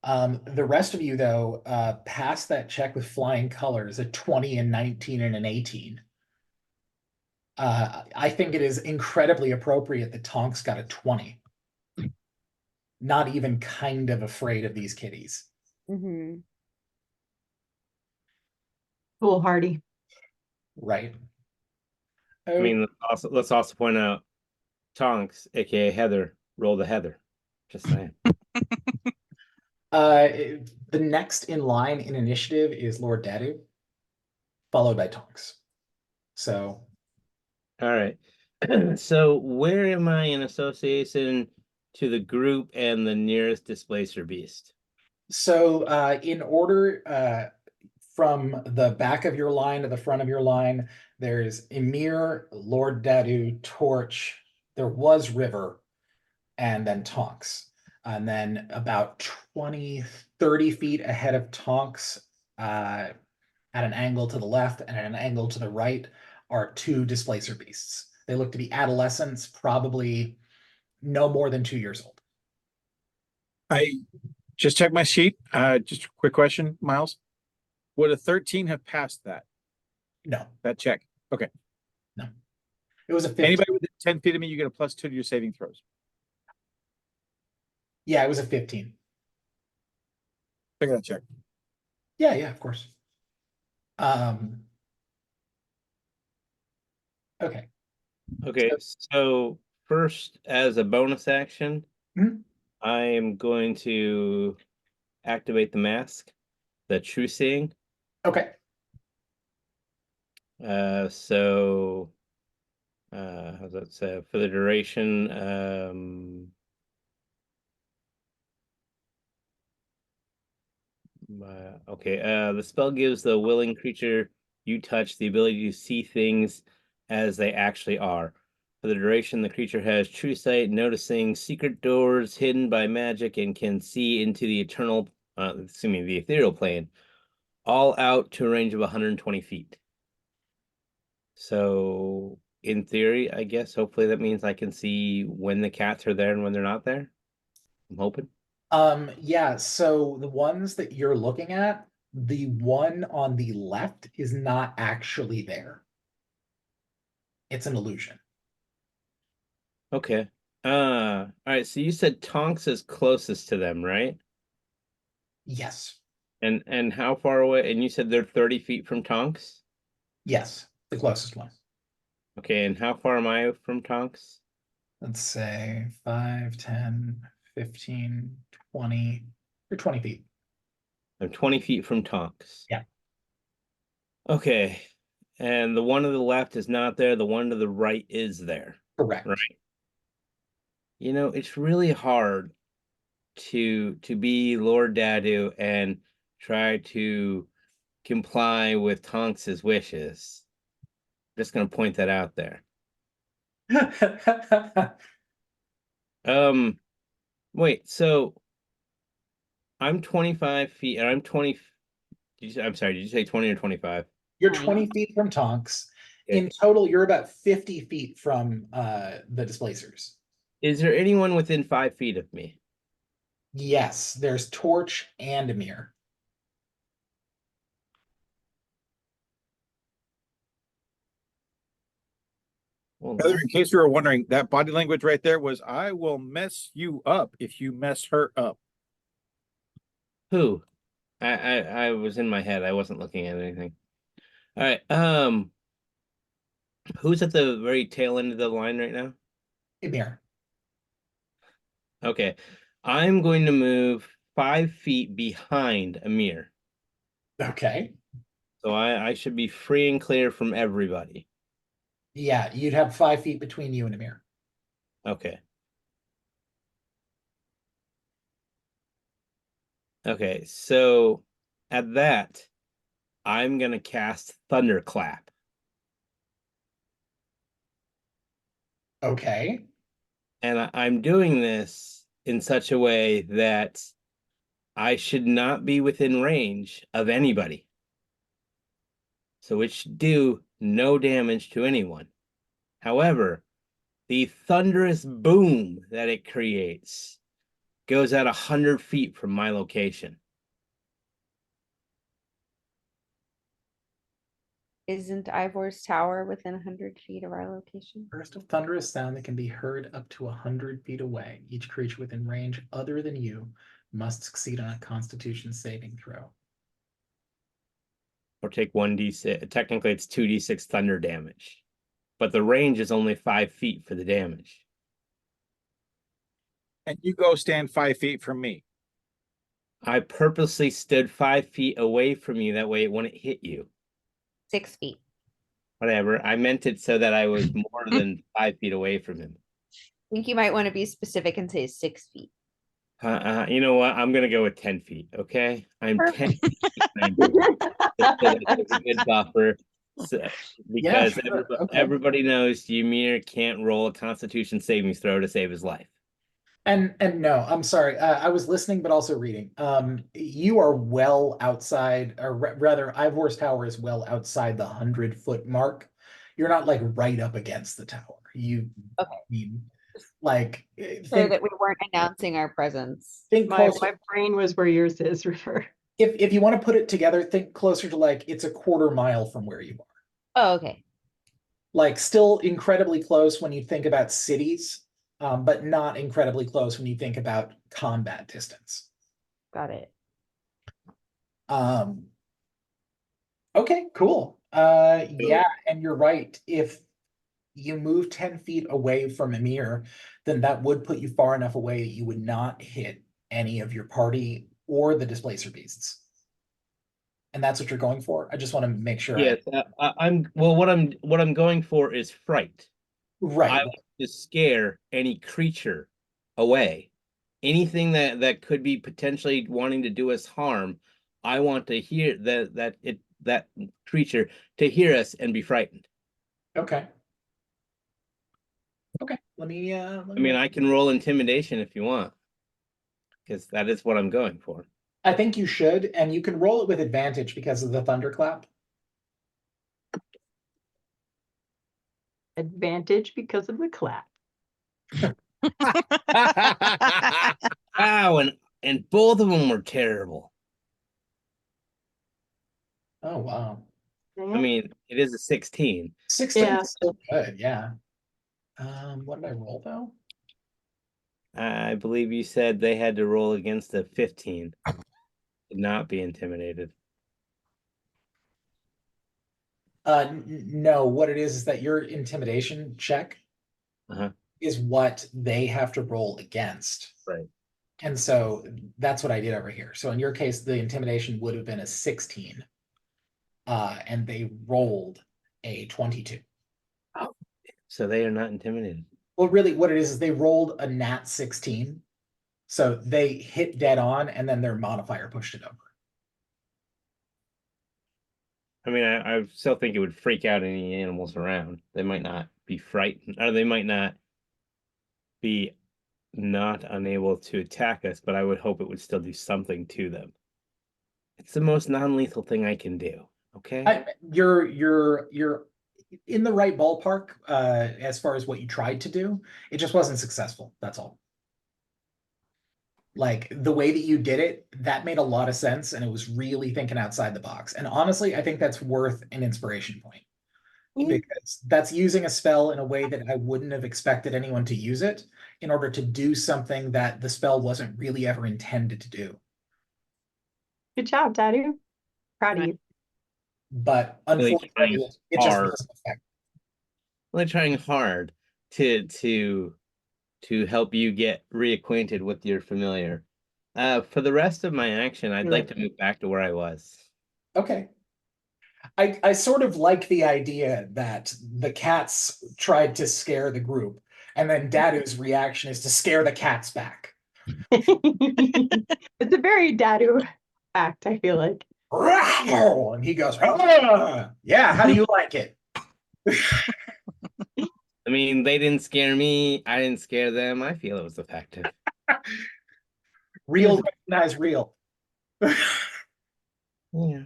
Speaker 1: The rest of you, though, passed that check with flying colors, a 20, and 19, and an 18. I think it is incredibly appropriate that Tonks got a 20. Not even kind of afraid of these kitties.
Speaker 3: Mm-hmm.
Speaker 5: Foolhardy.
Speaker 1: Right.
Speaker 2: I mean, let's also point out Tonks, aka Heather, roll the Heather. Just saying.
Speaker 1: The next in line in initiative is Lord Dadu, followed by Tonks. So
Speaker 2: All right. So where am I in association to the group and the nearest displacer beast?
Speaker 1: So in order from the back of your line to the front of your line, there's Emir, Lord Dadu, Torch, there was River, and then Tonks. And then about 20, 30 feet ahead of Tonks, at an angle to the left and at an angle to the right, are two displacer beasts. They look to be adolescents, probably no more than 2 years old.
Speaker 8: I just checked my sheet. Just a quick question, Miles. Would a 13 have passed
Speaker 1: No,
Speaker 8: that check?
Speaker 1: it was a 15.
Speaker 8: Anybody within 10 feet of me, you get a +2 to your saving throws.
Speaker 1: Yeah, it was a 15.
Speaker 8: Figure that check.
Speaker 1: Yeah, of course. Okay.
Speaker 2: Okay, so first, as a bonus action,
Speaker 1: Mhm.
Speaker 2: I am going to activate the mask, the True Seeing.
Speaker 1: Okay.
Speaker 2: How's that say? For the duration, the spell gives the willing creature you touch the ability to see things as they actually are. For the duration, the creature has true sight, noticing secret doors hidden by magic, and can see into the the ethereal plane, all out to a range of 120 feet. So, in theory, I guess, hopefully that means I can see when the cats are there and when they're not there. I'm hoping.
Speaker 1: Yeah, so the ones that you're looking at, the one on the left is not actually there. It's an illusion.
Speaker 2: Okay. All right. So you said Tonks is closest to them, right?
Speaker 1: Yes.
Speaker 2: And how far away? And you said they're 30 feet from Tonks?
Speaker 1: Yes, the closest one.
Speaker 2: Okay, and how far am I from Tonks?
Speaker 1: Let's say 5, 10, 15, 20. You're 20 feet.
Speaker 2: I'm 20 feet from Tonks.
Speaker 1: Yeah.
Speaker 2: Okay. And the one to the left is not there. The one to the right is there.
Speaker 1: Correct.
Speaker 2: Right. You know, it's really hard to be Lord Dadu and try to comply with Tonks's wishes. Just gonna point that out there. Wait, so I'm 25 feet, and I'm 20. I'm sorry, did you say 20 or 25?
Speaker 1: You're 20 feet from Tonks.
Speaker 2: Okay.
Speaker 1: In total, you're about 50 feet from the displacers.
Speaker 2: Is there anyone within 5 feet of me?
Speaker 1: Yes, there's Torch and Amir.
Speaker 2: Well,
Speaker 8: Heather, in case you were wondering, that body language right there was, I will mess you up if you mess her up.
Speaker 2: who? I was in my head. I wasn't looking at anything. All right. Who's at the very tail end of the line right now?
Speaker 1: Amir.
Speaker 2: Okay. I'm going to move 5 feet behind Amir.
Speaker 1: Okay.
Speaker 2: So I should be free and clear from everybody.
Speaker 1: Yeah, you'd have 5 feet between you and Amir.
Speaker 2: Okay. Okay, so at that, I'm gonna cast Thunderclap.
Speaker 1: Okay.
Speaker 2: And I'm doing this in such a way that I should not be within range of anybody. So it should do no damage to anyone. However, the thunderous boom that it creates goes at 100 feet from my location.
Speaker 3: Isn't Ivor's tower within 100 feet of our location?
Speaker 1: Burst of thunderous sound that can be heard up to 100 feet away. Each creature within range other than you must succeed on a Constitution saving throw.
Speaker 2: Or take 1d6. Technically, it's 2d6 thunder damage. But the range is only 5 feet for the damage.
Speaker 8: And you go stand 5 feet from me.
Speaker 2: I purposely stood 5 feet away from you. That way it wouldn't hit you.
Speaker 3: 6 feet.
Speaker 2: Whatever. I meant it so that I was more than 5 feet away from him.
Speaker 3: I think you might want to be specific and say 6 feet.
Speaker 2: You know what? I'm gonna go with 10 feet. Okay, I'm 10
Speaker 3: Perfect.
Speaker 2: feet. behind you. It's a good buffer. Because
Speaker 1: sure, okay.
Speaker 2: everybody knows Ymir can't roll a Constitution saving throw to save his life.
Speaker 1: And no, I'm sorry. I was listening, but also reading. You are well outside, or rather, Ivor's tower is well outside the 100-foot mark. You're not like right up against the tower. You,
Speaker 3: Okay.
Speaker 1: I mean, like
Speaker 3: So that we weren't announcing our presence.
Speaker 1: think
Speaker 5: My
Speaker 1: closer.
Speaker 5: brain was where yours is, River.
Speaker 1: If you want to put it together, think closer to like it's a quarter mile from where you are.
Speaker 3: Oh, okay.
Speaker 1: Like still incredibly close when you think about cities, but not incredibly close when you think about combat distance.
Speaker 3: Got it.
Speaker 1: Okay, cool. Yeah, and you're right. If you move 10 feet away from Ymir, then that would put you far enough away that you would not hit any of your party or the displacer beasts. And that's what you're going for. I just want to make sure.
Speaker 2: Yes, I'm. Well, what I'm going for is fright. I
Speaker 1: Right.
Speaker 2: want to scare any creature away. Anything that could be potentially wanting to do us harm. I want to hear that creature to hear us and be frightened.
Speaker 1: Okay. Okay. Let me.
Speaker 2: I mean, I can roll intimidation if you want, because that is what I'm going for.
Speaker 1: I think you should, and you can roll it with advantage because of the thunderclap.
Speaker 5: Advantage because of the clap.
Speaker 2: Wow, and both of them were terrible.
Speaker 1: Oh wow.
Speaker 2: I mean, it is a 16.
Speaker 1: 16
Speaker 5: Yeah.
Speaker 1: is still good, yeah. What did I roll though?
Speaker 2: I believe you said they had to roll against a 15 to not be intimidated.
Speaker 1: No, what it is that your intimidation check
Speaker 2: Uh-huh.
Speaker 1: is what they have to roll against.
Speaker 2: Right.
Speaker 1: And so that's what I did over here. So in your case, the intimidation would have been a 16. And they rolled a 22.
Speaker 2: So they are not intimidated.
Speaker 1: Well, really what it is they rolled a nat 16. So they hit dead on and then their modifier pushed it over.
Speaker 2: I mean, I still think it would freak out any animals around. They might not be frightened, or they might not be not unable to attack us, but I would hope it would still do something to them. It's the most non-lethal thing I can do. Okay.
Speaker 1: You're in the right ballpark as far as what you tried to do. It just wasn't successful. That's all. Like the way that you did it, that made a lot of sense, and it was really thinking outside the box. And honestly, I think that's worth an inspiration point because that's using a spell in a way that I wouldn't have expected anyone to use it in order to do something that the spell wasn't really ever intended to do.
Speaker 5: Good job, Dadu. Proud of you.
Speaker 1: But
Speaker 2: Really
Speaker 1: unfortunately,
Speaker 2: trying
Speaker 1: it just
Speaker 2: hard.
Speaker 1: doesn't affect.
Speaker 2: Really trying hard to help you get reacquainted with your familiar. For the rest of my action, I'd like to move back to where I was.
Speaker 1: Okay. I sort of like the idea that the cats tried to scare the group, and then Dadu's reaction is to scare the cats back.
Speaker 5: It's a very Dadu act, I feel like.
Speaker 1: And he goes, "Ah, yeah, how do you like it?"
Speaker 2: I mean, they didn't scare me. I didn't scare them. I feel it was effective.
Speaker 1: Real recognize real.
Speaker 2: Yeah.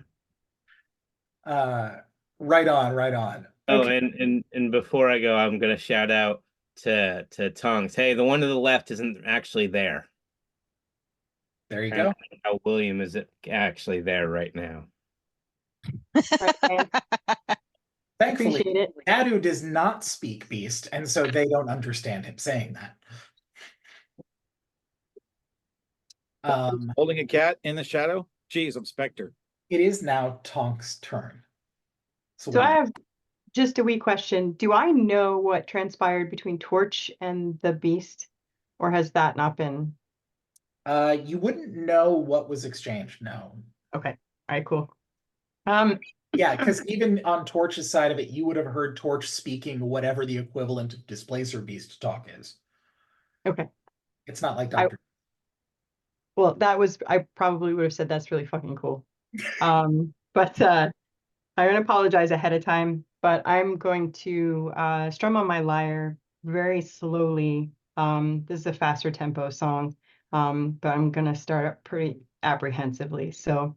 Speaker 1: Right on, right on.
Speaker 2: Oh,
Speaker 1: Okay.
Speaker 2: and before I go, I'm gonna shout out to Tongs. Hey, the one to the left isn't actually there.
Speaker 1: There you
Speaker 2: And
Speaker 1: go.
Speaker 2: how William is actually there right now.
Speaker 5: Right, man.
Speaker 1: Thankfully,
Speaker 5: Appreciate it.
Speaker 1: Dadu does not speak beast, and so they don't understand him saying that.
Speaker 8: Holding a cat in the shadow? Geez, I'm Spectre.
Speaker 1: It is now Tonk's turn.
Speaker 5: So I have just a wee question. Do I know what transpired between Torch and the Beast? Or has that not been?
Speaker 1: You wouldn't know what was exchanged, no.
Speaker 5: Okay. All right, cool.
Speaker 1: Yeah, because even on Torch's side of it, you would have heard Torch speaking whatever the equivalent of Displacer Beast talk is.
Speaker 5: Okay.
Speaker 1: It's not like
Speaker 5: I-
Speaker 1: Dr.
Speaker 5: Well, I probably would have said that's really fucking cool. But I'm gonna apologize ahead of time, but I'm going to strum on my lyre very slowly. This is a faster tempo song, but I'm gonna start up pretty apprehensively. So,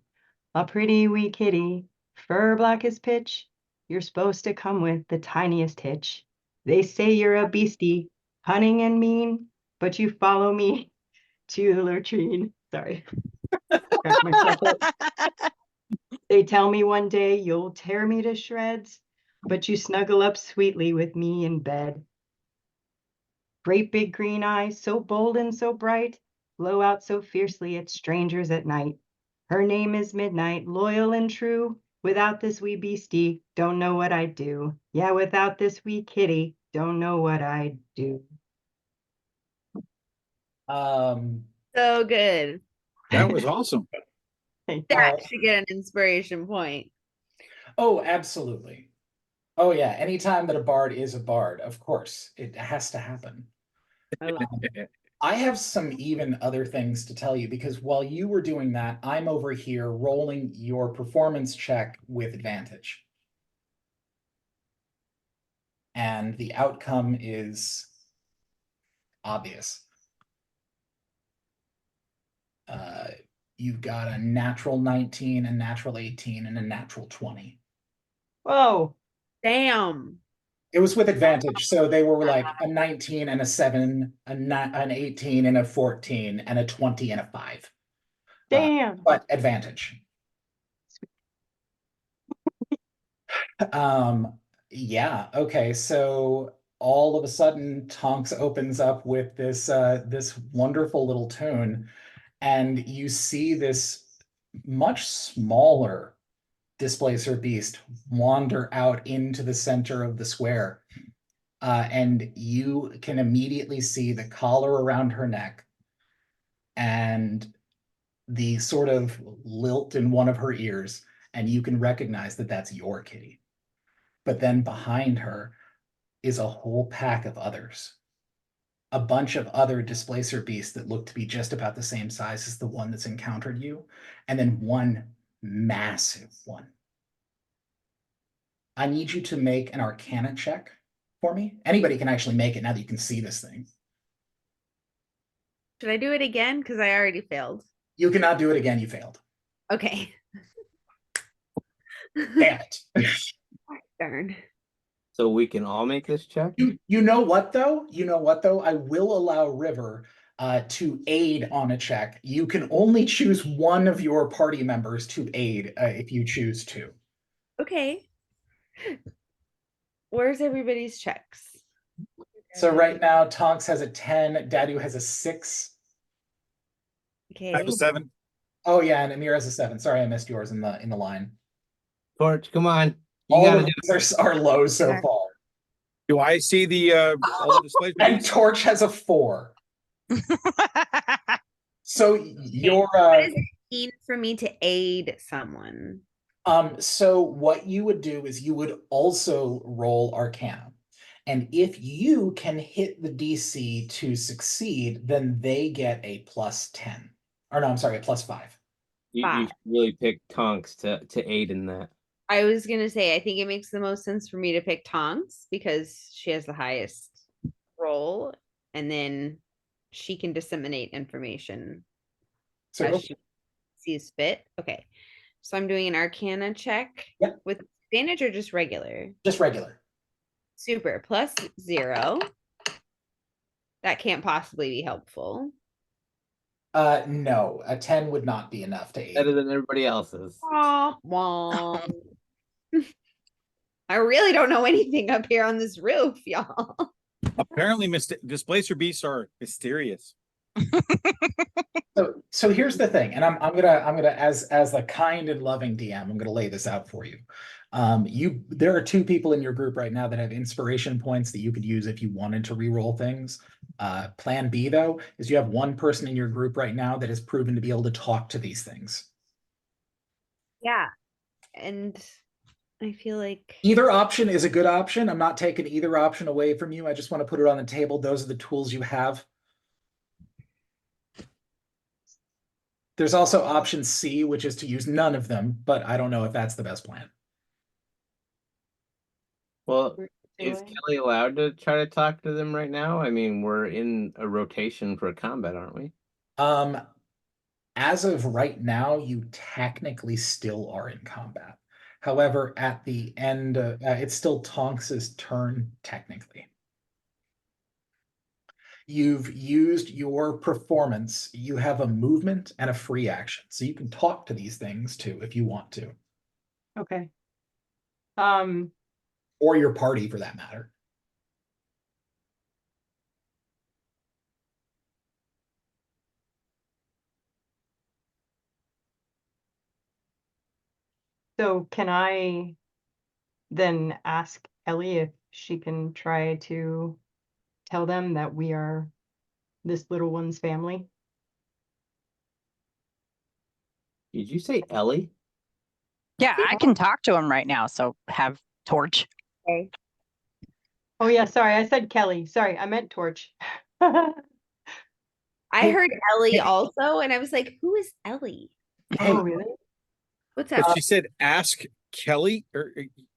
Speaker 5: a pretty wee kitty, fur black as pitch, you're supposed to come with the tiniest hitch. They say you're a beastie, cunning and mean, but you follow me to the latrine. Sorry. Cracked myself up. They tell me one day you'll tear me to shreds, but you snuggle up sweetly with me in bed. Great big green eyes, so bold and so bright, blow out so fiercely at strangers at night. Her name is Midnight, loyal and true. Without this wee beastie, don't know what I'd do. Yeah, without this wee kitty, don't know what I'd do.
Speaker 3: So good.
Speaker 8: That was awesome.
Speaker 5: Thank you.
Speaker 3: That should get an inspiration point.
Speaker 1: Oh, absolutely. Oh yeah, anytime that a bard is a bard, of course, it has to happen.
Speaker 3: I love it.
Speaker 1: I have some even other things to tell you because while you were doing that, I'm over here rolling your performance check with advantage. And the outcome is obvious. You've got a natural 19, a natural 18, and a natural 20.
Speaker 5: Whoa.
Speaker 3: Damn.
Speaker 1: It was with advantage, so they were like a 19 and a 7, an 18 and a 14, and a 20 and a 5.
Speaker 5: Damn.
Speaker 1: But advantage. Yeah, okay, so all of a sudden Tonks opens up with this this wonderful little tune, and you see this much smaller Displacer Beast wander out into the center of the square. And you can immediately see the collar around her neck and the sort of lilt in one of her ears, and you can recognize that that's your kitty. But then behind her is a whole pack of others. A bunch of other Displacer Beasts that look to be just about the same size as the one that's encountered you, and then one massive one. I need you to make an Arcana check for me. Anybody can actually make it now that you can see this thing.
Speaker 3: Should I do it again? Because I already failed.
Speaker 1: You cannot do it again. You failed.
Speaker 3: Okay.
Speaker 1: Damn it.
Speaker 3: Darn.
Speaker 2: So we can all make this check?
Speaker 1: You know what though? You know what though? I will allow River to aid on a check. You can only choose one of your party members to aid if you choose to.
Speaker 3: Okay. Where's everybody's checks?
Speaker 1: So right now, Tonks has a 10, Dadu has a 6.
Speaker 3: Okay.
Speaker 8: I have a 7.
Speaker 1: Oh yeah, and Amir has a 7. Sorry, I missed yours in the line.
Speaker 2: Torch, come on. You
Speaker 1: All
Speaker 2: gotta
Speaker 1: of
Speaker 2: do
Speaker 1: these are low so
Speaker 3: Okay.
Speaker 1: far.
Speaker 8: Do I see the all the displays?
Speaker 1: And Torch has a 4. So your
Speaker 3: What does it mean for me to aid someone?
Speaker 1: so what you would do is you would also roll Arcana. And if you can hit the DC to succeed, then they get a +10. Or no, I'm sorry, a +5.
Speaker 2: You
Speaker 3: Five.
Speaker 2: should really pick Tonks to aid in that.
Speaker 3: I was gonna say, I think it makes the most sense for me to pick Tonks because she has the highest role, and then she can disseminate information
Speaker 1: So go-
Speaker 3: as she sees fit. Okay, so I'm doing an Arcana check
Speaker 1: Yep.
Speaker 3: with advantage or just regular.
Speaker 1: just regular.
Speaker 3: Super +0. That can't possibly be helpful.
Speaker 1: No, a 10 would not be enough to
Speaker 2: Better
Speaker 1: aid.
Speaker 2: than everybody else's.
Speaker 3: Womp womp. I really don't know anything up here on this roof, y'all.
Speaker 8: Apparently, displacer beasts are mysterious.
Speaker 1: So here's the thing, and I'm gonna as a kind and loving DM, I'm gonna lay this out for you. There are 2 people in your group right now that have inspiration points that you could use if you wanted to re-roll things. Plan B though is you have 1 person in your group right now that has proven to be able to talk to these things.
Speaker 3: Yeah. And I feel like
Speaker 1: Either option is a good option. I'm not taking either option away from you. I just want to put it on the table. Those are the tools you have. There's also option C, which is to use none of them, but I don't know if that's the best plan.
Speaker 2: Well,
Speaker 3: we're
Speaker 2: is
Speaker 3: doing-
Speaker 2: Kelly allowed to try to talk to them right now? I mean, we're in a rotation for combat, aren't we?
Speaker 1: As of right now, you technically still are in combat. However, at the end, it's still Tonks's turn, technically. You've used your performance. You have a movement and a free action. So you can talk to these things too, if you want to,
Speaker 5: Okay.
Speaker 1: or your party for that matter.
Speaker 5: So can I then ask Ellie if she can try to tell them that we are this little one's family?
Speaker 2: Did you say Ellie?
Speaker 7: Yeah, I can talk to him right now. So have Torch.
Speaker 3: Okay.
Speaker 5: Oh yeah, sorry, I said Kelly. Sorry, I meant Torch.
Speaker 3: I
Speaker 1: Hey-
Speaker 3: heard Ellie also, and I was like, who is Ellie?
Speaker 1: Hey,
Speaker 5: Oh, really?
Speaker 3: What's that?
Speaker 8: But she said, "Ask Kelly."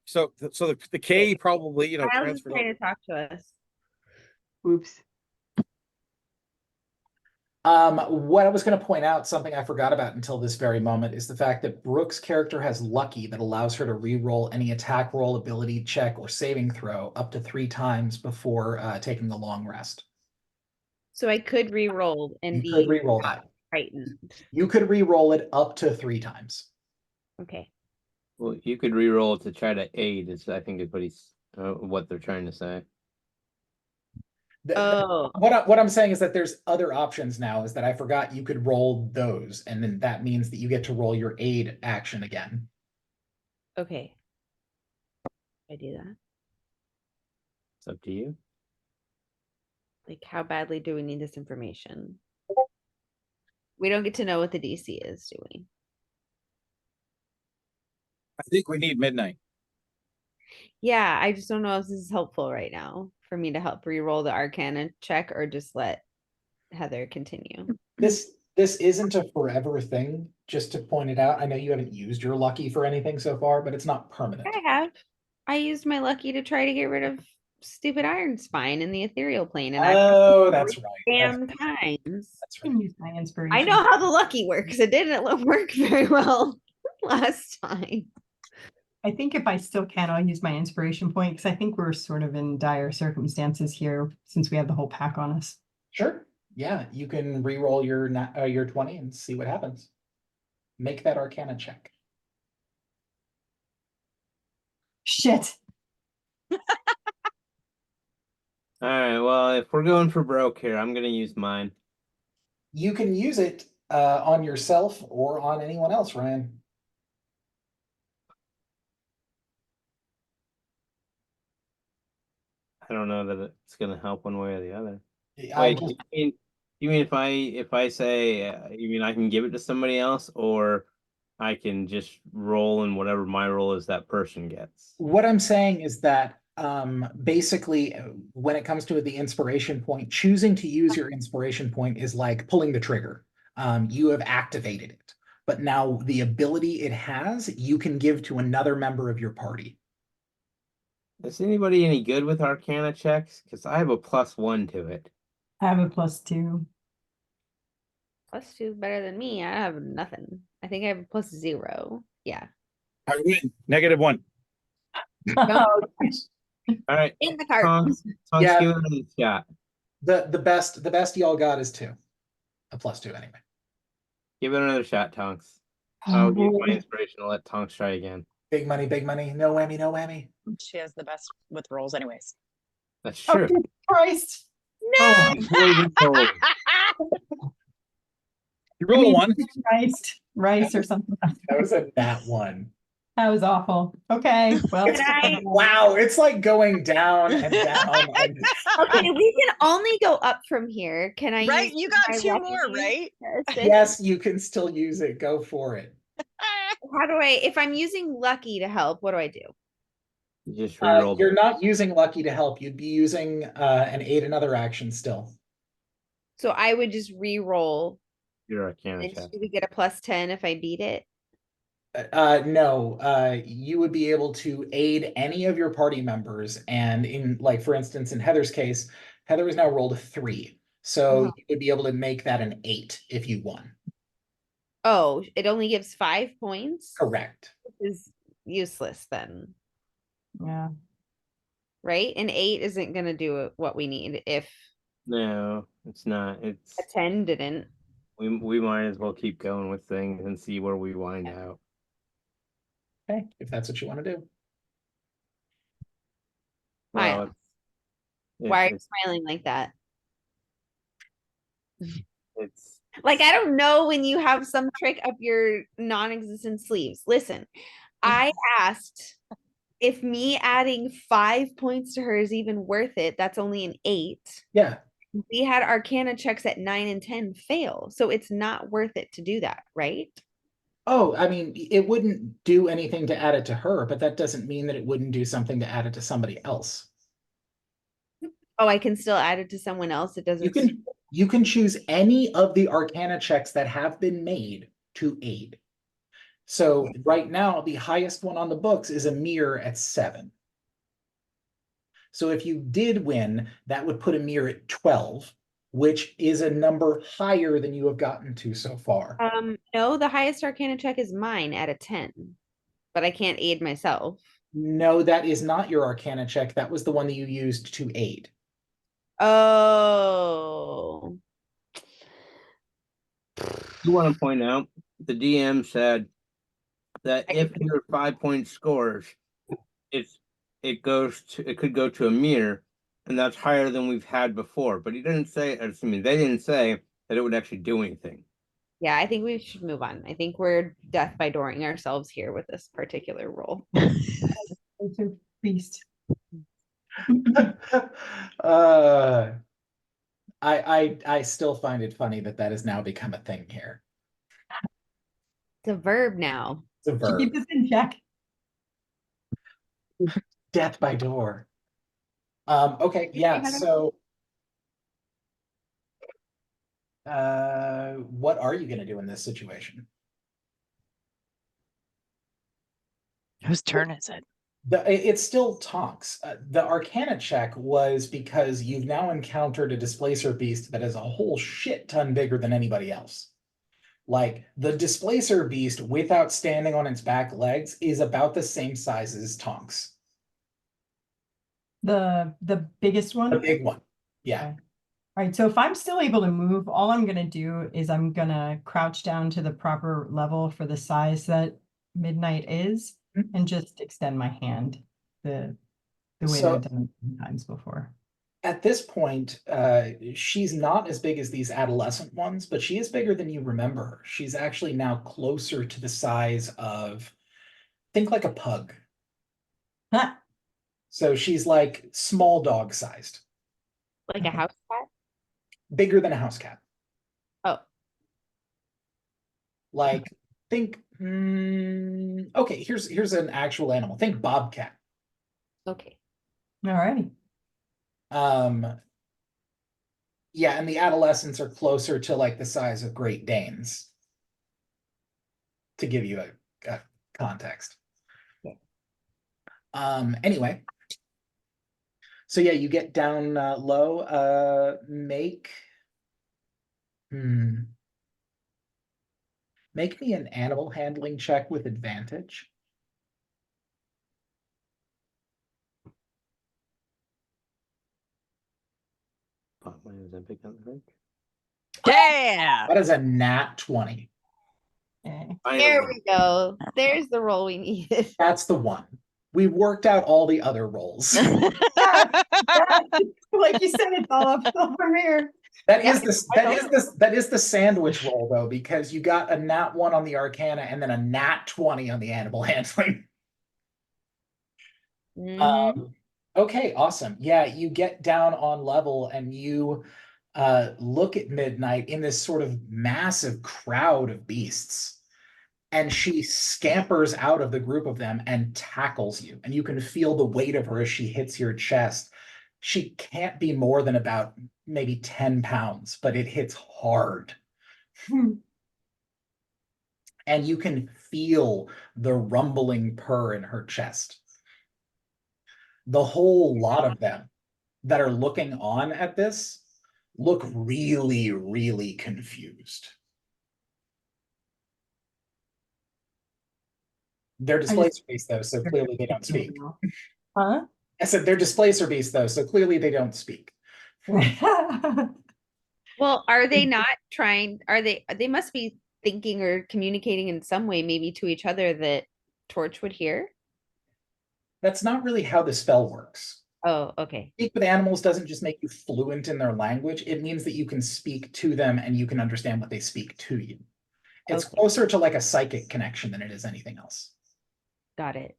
Speaker 8: So the K probably
Speaker 3: Miles is
Speaker 8: transferred
Speaker 3: trying
Speaker 8: over.
Speaker 3: to talk to us.
Speaker 5: Oops.
Speaker 1: What I was going to point out, something I forgot about until this very moment, is the fact that Brooke's character has Lucky that allows her to re-roll any attack roll, ability check, or saving throw up to 3 times before taking the long rest.
Speaker 3: So I could re-roll and
Speaker 1: You
Speaker 3: be
Speaker 1: could re-roll that.
Speaker 3: frightened.
Speaker 1: You could re-roll it up to 3 times.
Speaker 3: Okay.
Speaker 2: Well, you could re-roll to try to aid. I think is what they're trying to say.
Speaker 3: Oh,
Speaker 1: What I'm saying is that there's other options now. Is that I forgot you could roll those, and then that means that you get to roll your aid action again.
Speaker 3: okay. I do that.
Speaker 2: It's up to you.
Speaker 3: Like, how badly do we need this information? We don't get to know what the DC is, do we?
Speaker 8: I think we need midnight.
Speaker 3: Yeah, I just don't know if this is helpful right now for me to help re-roll the Arcana check or just let Heather continue.
Speaker 1: This isn't a forever thing. Just to point it out, I know you haven't used your lucky for anything so far, but it's not permanent.
Speaker 3: I have. I used my lucky to try to get rid of stupid Iron Spine in the ethereal plane, and I
Speaker 1: Oh, that's right.
Speaker 3: damn
Speaker 1: That's
Speaker 3: times.
Speaker 1: right.
Speaker 5: I can use my inspiration.
Speaker 3: I know how the lucky works. It didn't work very well last time.
Speaker 5: I think if I still can, I'll use my inspiration point because I think we're sort of in dire circumstances here since we have the whole pack on us.
Speaker 1: Sure. Yeah, you can re-roll your 20 and see what happens. Make that Arcana check.
Speaker 5: Shit.
Speaker 2: All right. Well, if we're going for broke here, I'm gonna use mine.
Speaker 1: You can use it on yourself or on anyone else, Ryan.
Speaker 2: I don't know that it's gonna help one way or the other.
Speaker 1: I
Speaker 2: Wait,
Speaker 1: just-
Speaker 2: you mean if I say you mean I can give it to somebody else, or I can just roll and whatever my roll is that person gets?
Speaker 1: what I'm saying is that Basically, when it comes to the inspiration point, choosing to use your inspiration point is like pulling the trigger. You have activated it, but now the ability it has, you can give to another member of your party.
Speaker 2: Is anybody any good with Arcana checks? Because I have a +1 to it.
Speaker 5: I have a +2.
Speaker 3: +2 better than me. I have nothing. I think I have a +0. Yeah.
Speaker 8: I win. -1.
Speaker 5: Oh,
Speaker 2: All right,
Speaker 3: In the cart.
Speaker 2: Tonks,
Speaker 1: Yeah.
Speaker 2: give it another shot.
Speaker 1: The best y'all got is 2. A +2 anyway.
Speaker 2: Give it another shot, Tonks.
Speaker 5: Oh,
Speaker 2: I'll use
Speaker 5: boy.
Speaker 2: my inspiration to let Tonks try again.
Speaker 1: Big money, big money. No whammy, no whammy.
Speaker 7: She has the best with rolls anyways.
Speaker 2: That's
Speaker 5: Oh,
Speaker 2: true.
Speaker 5: good Christ.
Speaker 2: Oh, boy, we told.
Speaker 8: You roll a 1.
Speaker 5: Rice or something.
Speaker 1: That was a nat 1.
Speaker 5: That was awful. Okay, well.
Speaker 3: Can I-
Speaker 1: Wow, it's like going down and down.
Speaker 3: Okay, we can only go up from here. Can I?
Speaker 7: Right,
Speaker 3: use
Speaker 7: you got
Speaker 3: my
Speaker 7: 2 more,
Speaker 3: weaponry
Speaker 7: right?
Speaker 3: to assist?
Speaker 1: Yes, you can still use it. Go for it.
Speaker 3: How do I? If I'm using Lucky to help, what do I do?
Speaker 2: You just rerolled.
Speaker 1: You're not using Lucky to help. You'd be using an aid another action still.
Speaker 3: So I would just re-roll.
Speaker 2: your Arcana
Speaker 3: And
Speaker 2: check.
Speaker 3: should we get a +10 if I beat it?
Speaker 1: No, you would be able to aid any of your party members, and in, like, for instance, in Heather's case, Heather has now rolled a 3, so
Speaker 3: Uh-huh.
Speaker 1: you would be able to make that an 8 if you won.
Speaker 3: Oh, it only gives 5 points?
Speaker 1: Correct.
Speaker 3: Which is useless then,
Speaker 5: Yeah.
Speaker 3: right? An 8 isn't gonna do what we need if
Speaker 2: No, it's not. It's
Speaker 3: a 10 didn't.
Speaker 2: we might as well keep going with things and see where we wind out.
Speaker 1: Okay, if that's what you want to do.
Speaker 3: Maya,
Speaker 2: Well,
Speaker 3: why are you
Speaker 2: it's
Speaker 3: smiling like that?
Speaker 2: it's
Speaker 3: Like, I don't know when you have some trick up your non-existent sleeves. Listen, I asked if me adding 5 points to her is even worth it. That's only an 8.
Speaker 1: Yeah.
Speaker 3: We had Arcana checks at 9 and 10 fail, so it's not worth it to do that, right?
Speaker 1: Oh, I mean, it wouldn't do anything to add it to her, but that doesn't mean that it wouldn't do something to add it to somebody else.
Speaker 3: Oh, I can still add it to someone else. It doesn't.
Speaker 1: You can choose any of the Arcana checks that have been made to aid. So right now, the highest one on the books is a mirror at 7. So if you did win, that would put a mirror at 12, which is a number higher than you have gotten to so far.
Speaker 3: No, the highest Arcana check is mine at a 10, but I can't aid myself.
Speaker 1: No, that is not your Arcana check. That was the one that you used to aid.
Speaker 3: Oh.
Speaker 2: I want to point out the DM said that if your 5-point scores, it could go to a mirror, and that's higher than we've had before. But he didn't say, they didn't say that it would actually do anything.
Speaker 3: Yeah, I think we should move on. I think we're death by dooring ourselves here with this particular role.
Speaker 5: Beast.
Speaker 1: I still find it funny that has now become a thing here.
Speaker 3: It's a verb now.
Speaker 1: It's a verb.
Speaker 5: Keep this in check.
Speaker 1: Death by door. Okay, yeah, so what are you gonna do in this situation?
Speaker 7: Whose turn is it?
Speaker 1: It's still Tonks. The Arcana check was because you've now encountered a Displacer beast that is a whole shit ton bigger than anybody else. Like, the Displacer beast, without standing on its back legs, is about the same size as Tonks.
Speaker 5: The biggest one?
Speaker 1: The big one. Yeah.
Speaker 5: Okay. All right, so if I'm still able to move, all I'm gonna do is I'm gonna crouch down to the proper level for the size that Midnight is and just extend my hand the way that I've done it times before.
Speaker 1: At this point, she's not as big as these adolescent ones, but she is bigger than you remember her. She's actually now closer to the size of, think like a pug.
Speaker 5: Huh.
Speaker 1: So she's like small dog sized,
Speaker 3: Like a house cat?
Speaker 1: bigger than a house cat.
Speaker 3: Oh.
Speaker 1: Like, think, okay, here's an actual animal. Think bobcat.
Speaker 3: Okay.
Speaker 5: Alrighty.
Speaker 1: Yeah, and the adolescents are closer to like the size of Great Danes. To give you a context. Anyway. So yeah, you get down low, make me an animal handling check with advantage.
Speaker 2: Pop my Ozempic on the drink.
Speaker 7: Yeah.
Speaker 1: That is a nat 20.
Speaker 5: Okay.
Speaker 3: There we go. There's the roll we needed.
Speaker 1: That's the one. We worked out all the other rolls.
Speaker 5: Like you said, it's all uphill from here.
Speaker 1: That is the sandwich roll though, because you got a nat 1 on the Arcana and then a nat 20 on the animal handling.
Speaker 3: Mhm.
Speaker 1: Okay, awesome. Yeah, you get down on level and you look at Midnight in this sort of massive crowd of beasts. And she scampers out of the group of them and tackles you. And you can feel the weight of her as she hits your chest. She can't be more than about maybe 10 pounds, but it hits hard. And you can feel the rumbling purr in her chest. The whole lot of them that are looking on at this look really, really confused. They're displacer beasts though, so clearly they don't speak.
Speaker 5: Huh?
Speaker 1: I said they're displacer beasts though, so clearly they don't speak.
Speaker 3: Well, are they not trying, they must be thinking or communicating in some way, maybe to each other that Torch would hear?
Speaker 1: That's not really how the spell works.
Speaker 3: Oh, okay.
Speaker 1: Speak with animals doesn't just make you fluent in their language. It means that you can speak to them and you can understand what they speak to you. It's
Speaker 3: Okay.
Speaker 1: closer to like a psychic connection than it is anything else.
Speaker 3: Got it.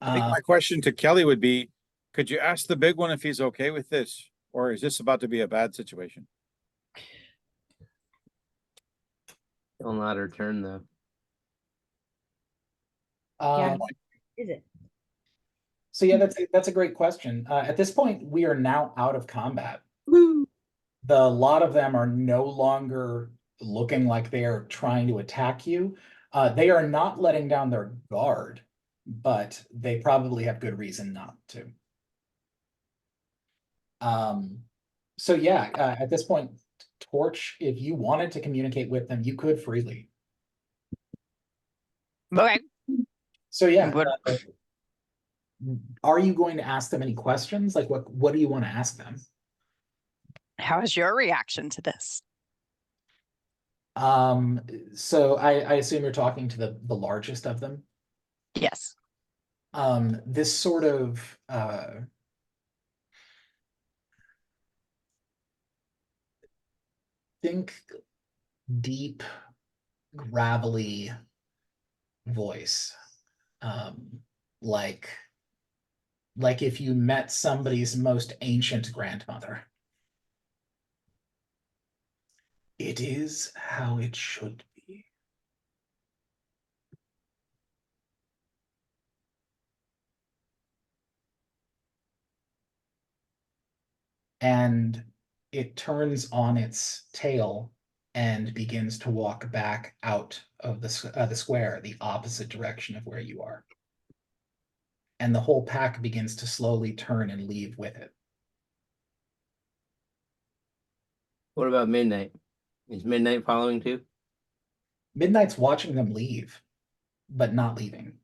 Speaker 8: I think my question to Kelly would be, could you ask the big one if he's okay with this? Or is this about to be a bad situation?
Speaker 2: Still not her turn though.
Speaker 3: Yeah. Is it?
Speaker 1: So yeah, that's a great question. At this point, we are now out of combat. The lot of them are no longer looking like they are trying to attack you. They are not letting down their guard, but they probably have good reason not to. So yeah, at this point, Torch, if you wanted to communicate with them, you could freely.
Speaker 7: Okay.
Speaker 1: So yeah,
Speaker 7: What-
Speaker 1: are you going to ask them any questions? Like what do you want to ask them?
Speaker 7: How is your reaction to this?
Speaker 1: So I assume you're talking to the largest of them.
Speaker 7: Yes.
Speaker 1: This sort of think deep, gravelly voice. Like if you met somebody's most ancient grandmother. It is how it should be. And it turns on its tail and begins to walk back out of the square, the opposite direction of where you are. And the whole pack begins to slowly turn and leave with it.
Speaker 2: What about Midnight? Is Midnight following too?
Speaker 1: Midnight's watching them leave, but not leaving.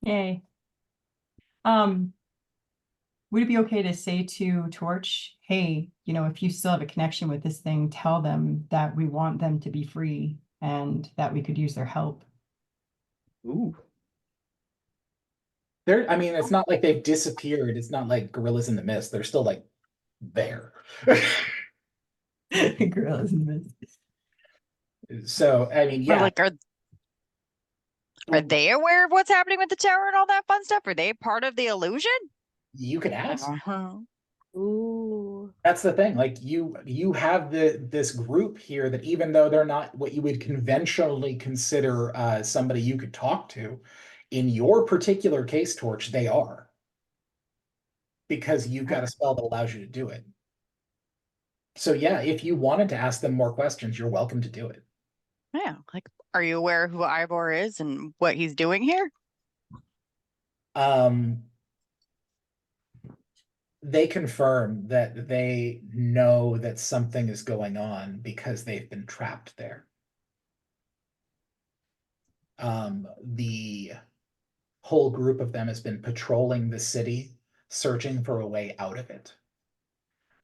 Speaker 5: Yay. Would it be okay to say to Torch, hey, you know, if you still have a connection with this thing, tell them that we want them to be free and that we could use their help?
Speaker 2: Ooh.
Speaker 1: I mean, it's not like they've disappeared. It's not like gorillas in the mist. They're still like there.
Speaker 5: Gorillas in the mist.
Speaker 1: So, I mean,
Speaker 7: Or
Speaker 1: yeah.
Speaker 7: like, are they aware of what's happening with the tower and all that fun stuff? Are they part of the illusion?
Speaker 1: You can ask.
Speaker 3: Ooh.
Speaker 1: That's the thing. Like you have this group here that even though they're not what you would conventionally consider somebody you could talk to, In your particular case, Torch, they are. Because you've got a spell that allows you to do it. So yeah, if you wanted to ask them more questions, you're welcome to do it.
Speaker 7: Yeah, like, are you aware who Ivor is and what he's doing here?
Speaker 1: They confirm that they know that something is going on because they've been trapped there. The whole group of them has been patrolling the city, searching for a way out of it.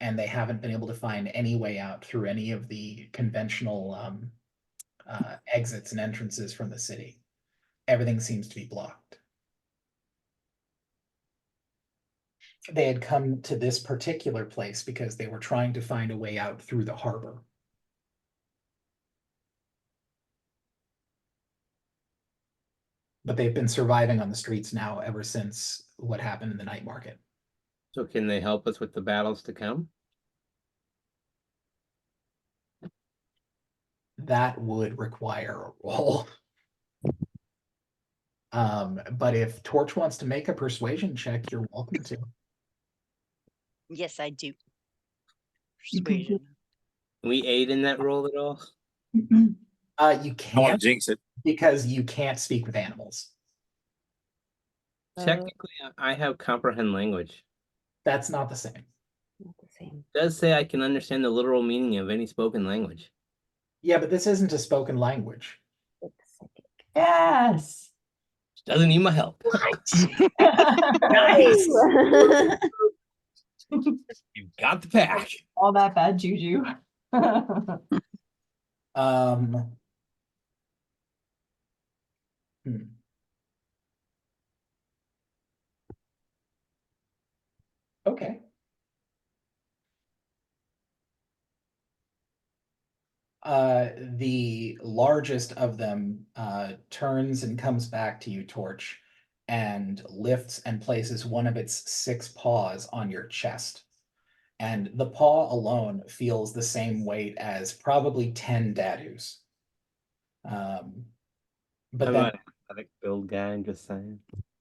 Speaker 1: And they haven't been able to find any way out through any of the conventional exits and entrances from the city. Everything seems to be blocked. They had come to this particular place because they were trying to find a way out through the harbor. But they've been surviving on the streets now ever since what happened in the night market.
Speaker 2: So can they help us with the battles to come?
Speaker 1: That would require a roll. But if Torch wants to make a persuasion check, you're welcome to.
Speaker 7: Yes, I do.
Speaker 6: You can do-
Speaker 7: Persuasion.
Speaker 2: Can we aid in that role at all?
Speaker 1: You
Speaker 8: I want to
Speaker 1: can't
Speaker 8: jinx it.
Speaker 1: because you can't speak with animals.
Speaker 2: Technically, I have comprehend language.
Speaker 1: That's not the same.
Speaker 3: Not the same.
Speaker 2: It does say I can understand the literal meaning of any spoken language.
Speaker 1: Yeah, but this isn't a spoken language.
Speaker 3: It's psychic.
Speaker 6: Yes.
Speaker 2: Doesn't need my help.
Speaker 1: Nice.
Speaker 2: You've got the pack.
Speaker 5: All that bad juju.
Speaker 1: Um. hmm. Okay. The largest of them turns and comes back to you, Torch, and lifts and places one of its 6 paws on your chest. And the paw alone feels the same weight as probably 10 Dadus. But
Speaker 2: I'm
Speaker 1: then,
Speaker 2: an athletic build guy, I'm just saying.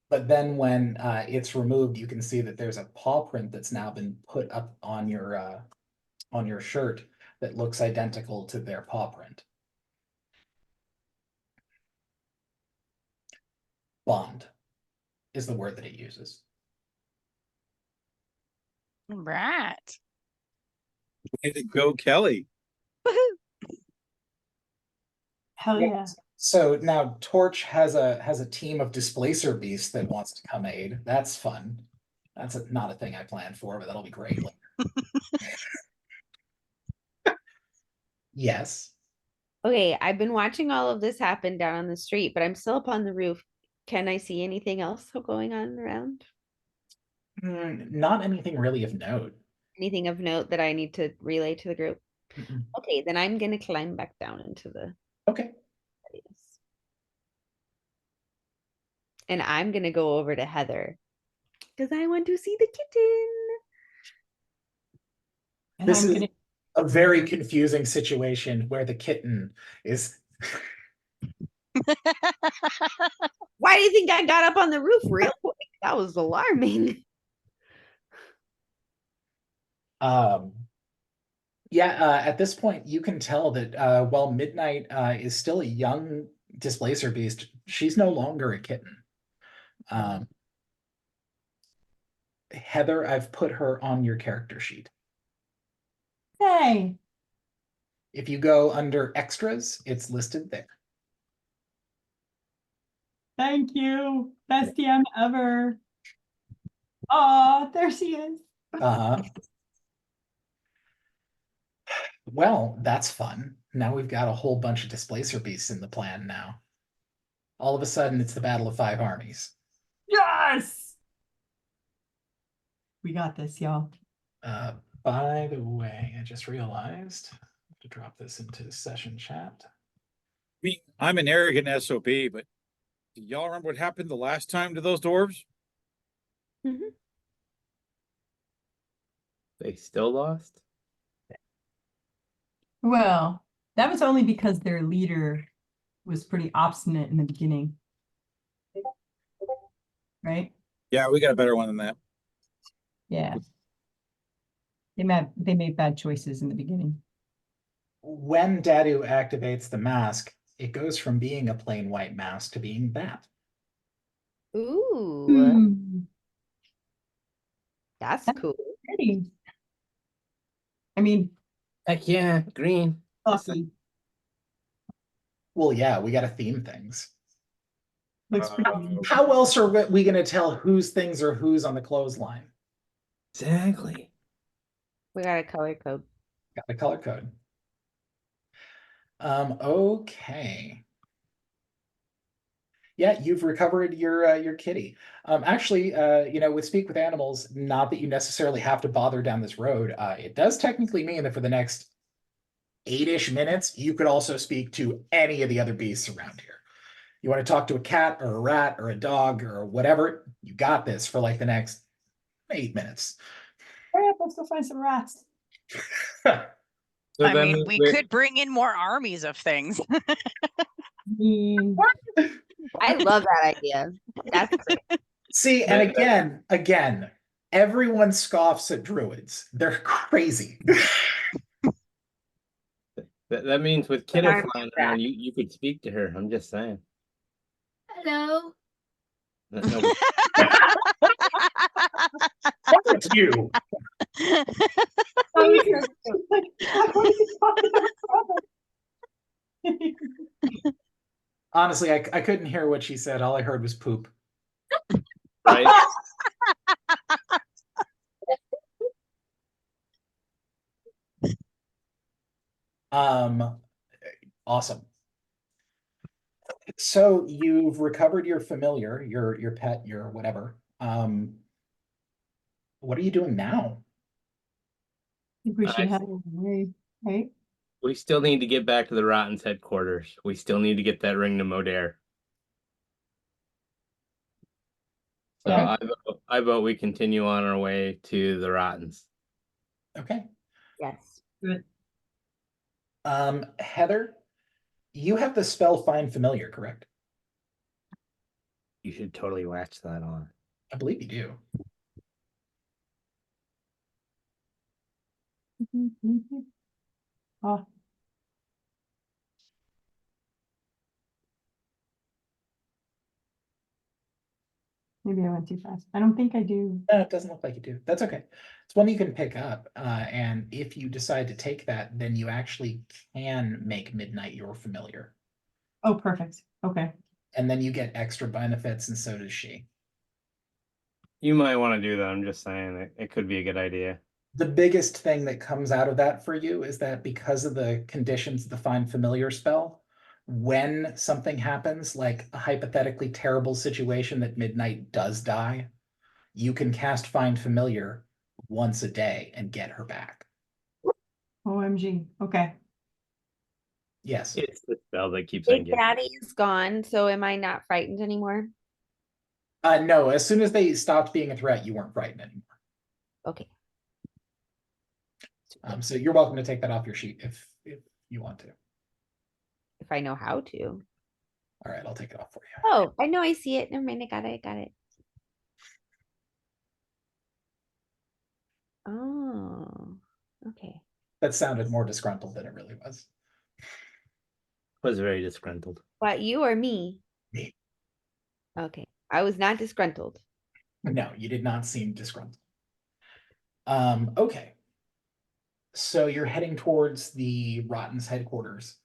Speaker 1: but then when it's removed, you can see that there's a paw print that's now been put up on your shirt that looks identical to their paw print. Bond is the word that it uses.
Speaker 7: Right.
Speaker 8: Way to go, Kelly.
Speaker 5: Hell yeah.
Speaker 1: So now Torch has a team of displacer beasts that wants to come aid. That's fun. That's not a thing I planned for, but that'll be great later. Yes.
Speaker 3: Okay, I've been watching all of this happen down on the street, but I'm still up on the roof. Can I see anything else going on around?
Speaker 1: Not anything really of note.
Speaker 3: Anything of note that I need to relay to the group?
Speaker 1: Mm-mm.
Speaker 3: Okay, then I'm gonna climb back down into the
Speaker 1: Okay.
Speaker 3: areas. And I'm gonna go over to Heather because I want to see the kitten.
Speaker 5: And
Speaker 1: This
Speaker 5: I'm
Speaker 1: is
Speaker 5: gonna
Speaker 1: a very confusing situation where the kitten is
Speaker 3: Why do you think I got up on the roof real quick? That was alarming.
Speaker 1: yeah, at this point you can tell that while Midnight is still a young displacer beast, she's no longer a kitten. Heather, I've put her on your character sheet.
Speaker 5: Hey,
Speaker 1: If you go under extras, it's listed there.
Speaker 5: thank you. Best DM ever. Oh, there she is.
Speaker 1: Uh-huh. Well, that's fun. Now we've got a whole bunch of displacer beasts in the plan now. All of a sudden, it's the Battle of 5 Armies.
Speaker 5: Yes. We got this, y'all.
Speaker 1: By the way, I just realized I have to drop this into session chat.
Speaker 8: I mean, I'm an arrogant SOB, but do y'all remember what happened the last time to those dwarves?
Speaker 2: They still lost?
Speaker 9: Well, that was only because their leader was pretty obstinate in the beginning. right?
Speaker 8: Yeah, we got a better one than that.
Speaker 9: Yeah. They made bad choices in the beginning.
Speaker 1: When Dadu activates the mask, it goes from being a plain white mask to being that.
Speaker 3: Ooh,
Speaker 9: Hmm,
Speaker 3: that's
Speaker 9: That's-
Speaker 3: cool.
Speaker 9: pretty. I mean,
Speaker 2: Heck yeah, green.
Speaker 9: fluffy.
Speaker 1: Well, yeah, we got to theme things.
Speaker 9: Looks pretty.
Speaker 1: How else are we going to tell whose things are whose on the clothesline?
Speaker 2: Exactly.
Speaker 3: We got a color code.
Speaker 1: Got the color code. Okay. Yeah, you've recovered your kitty. Actually, with Speak with Animals, not that you necessarily have to bother down this road. It does technically mean that for the next 8-ish minutes, you could also speak to any of the other beasts around here. You want to talk to a cat or a rat or a dog or whatever, you got this for like the next 8 minutes.
Speaker 9: Hurry up, let's go find some rats.
Speaker 8: So
Speaker 7: I
Speaker 8: then
Speaker 7: mean, we could bring in more armies of things.
Speaker 9: mean,
Speaker 3: I love that idea. That's great.
Speaker 1: See, and again, everyone scoffs at druids. They're crazy.
Speaker 2: That means with Kiddo
Speaker 3: I'm
Speaker 2: flying
Speaker 3: back.
Speaker 2: around, you could speak to her. I'm just saying.
Speaker 3: Hello.
Speaker 2: No,
Speaker 1: It's you.
Speaker 9: like, what is he talking about?
Speaker 1: Honestly, I couldn't hear what she said. All I heard was poop.
Speaker 2: right?
Speaker 1: Awesome. So you've recovered your familiar, your pet, your whatever. What are you doing now?
Speaker 9: I think we should
Speaker 2: I-
Speaker 9: have a way, right?
Speaker 2: We still need to get back to the Rotten's headquarters. We still need to get that ring to Modair. So
Speaker 9: Yeah.
Speaker 2: I vote we continue on our way to the Rottens.
Speaker 1: Okay.
Speaker 3: Yes.
Speaker 9: Good.
Speaker 1: Heather, you have the spell Find Familiar, correct?
Speaker 2: You should totally latch that on.
Speaker 1: I believe you do.
Speaker 9: Oh, maybe I went too fast. I don't think I do.
Speaker 1: No, it doesn't look like you do. That's okay. It's one you can pick up. And if you decide to take that, then you actually can make Midnight your familiar.
Speaker 9: Oh, perfect. Okay.
Speaker 1: And then you get extra benefits, and so does she.
Speaker 2: You might want to do that. I'm just saying it could be a good idea.
Speaker 1: The biggest thing that comes out of that for you is that because of the conditions of the Find Familiar spell, when something happens, like a hypothetically terrible situation that Midnight does die, you can cast Find Familiar once a day and get her back.
Speaker 9: OMG. Okay.
Speaker 1: Yes.
Speaker 2: It's the spell that keeps on
Speaker 3: Big
Speaker 2: getting.
Speaker 3: Daddy's gone, so am I not frightened anymore?
Speaker 1: No, as soon as they stopped being a threat, you weren't frightened anymore.
Speaker 3: Okay.
Speaker 1: So you're welcome to take that off your sheet if you want to.
Speaker 3: If I know how to.
Speaker 1: All right, I'll take it off for you.
Speaker 3: Oh, I know I see it. Never mind, I got it. Oh, okay.
Speaker 1: That sounded more disgruntled than it really was.
Speaker 2: Was very disgruntled.
Speaker 3: What, you or me?
Speaker 1: Me.
Speaker 3: Okay. I was not disgruntled.
Speaker 1: No, you did not seem disgruntled. Okay. So you're heading towards the Rotten's headquarters.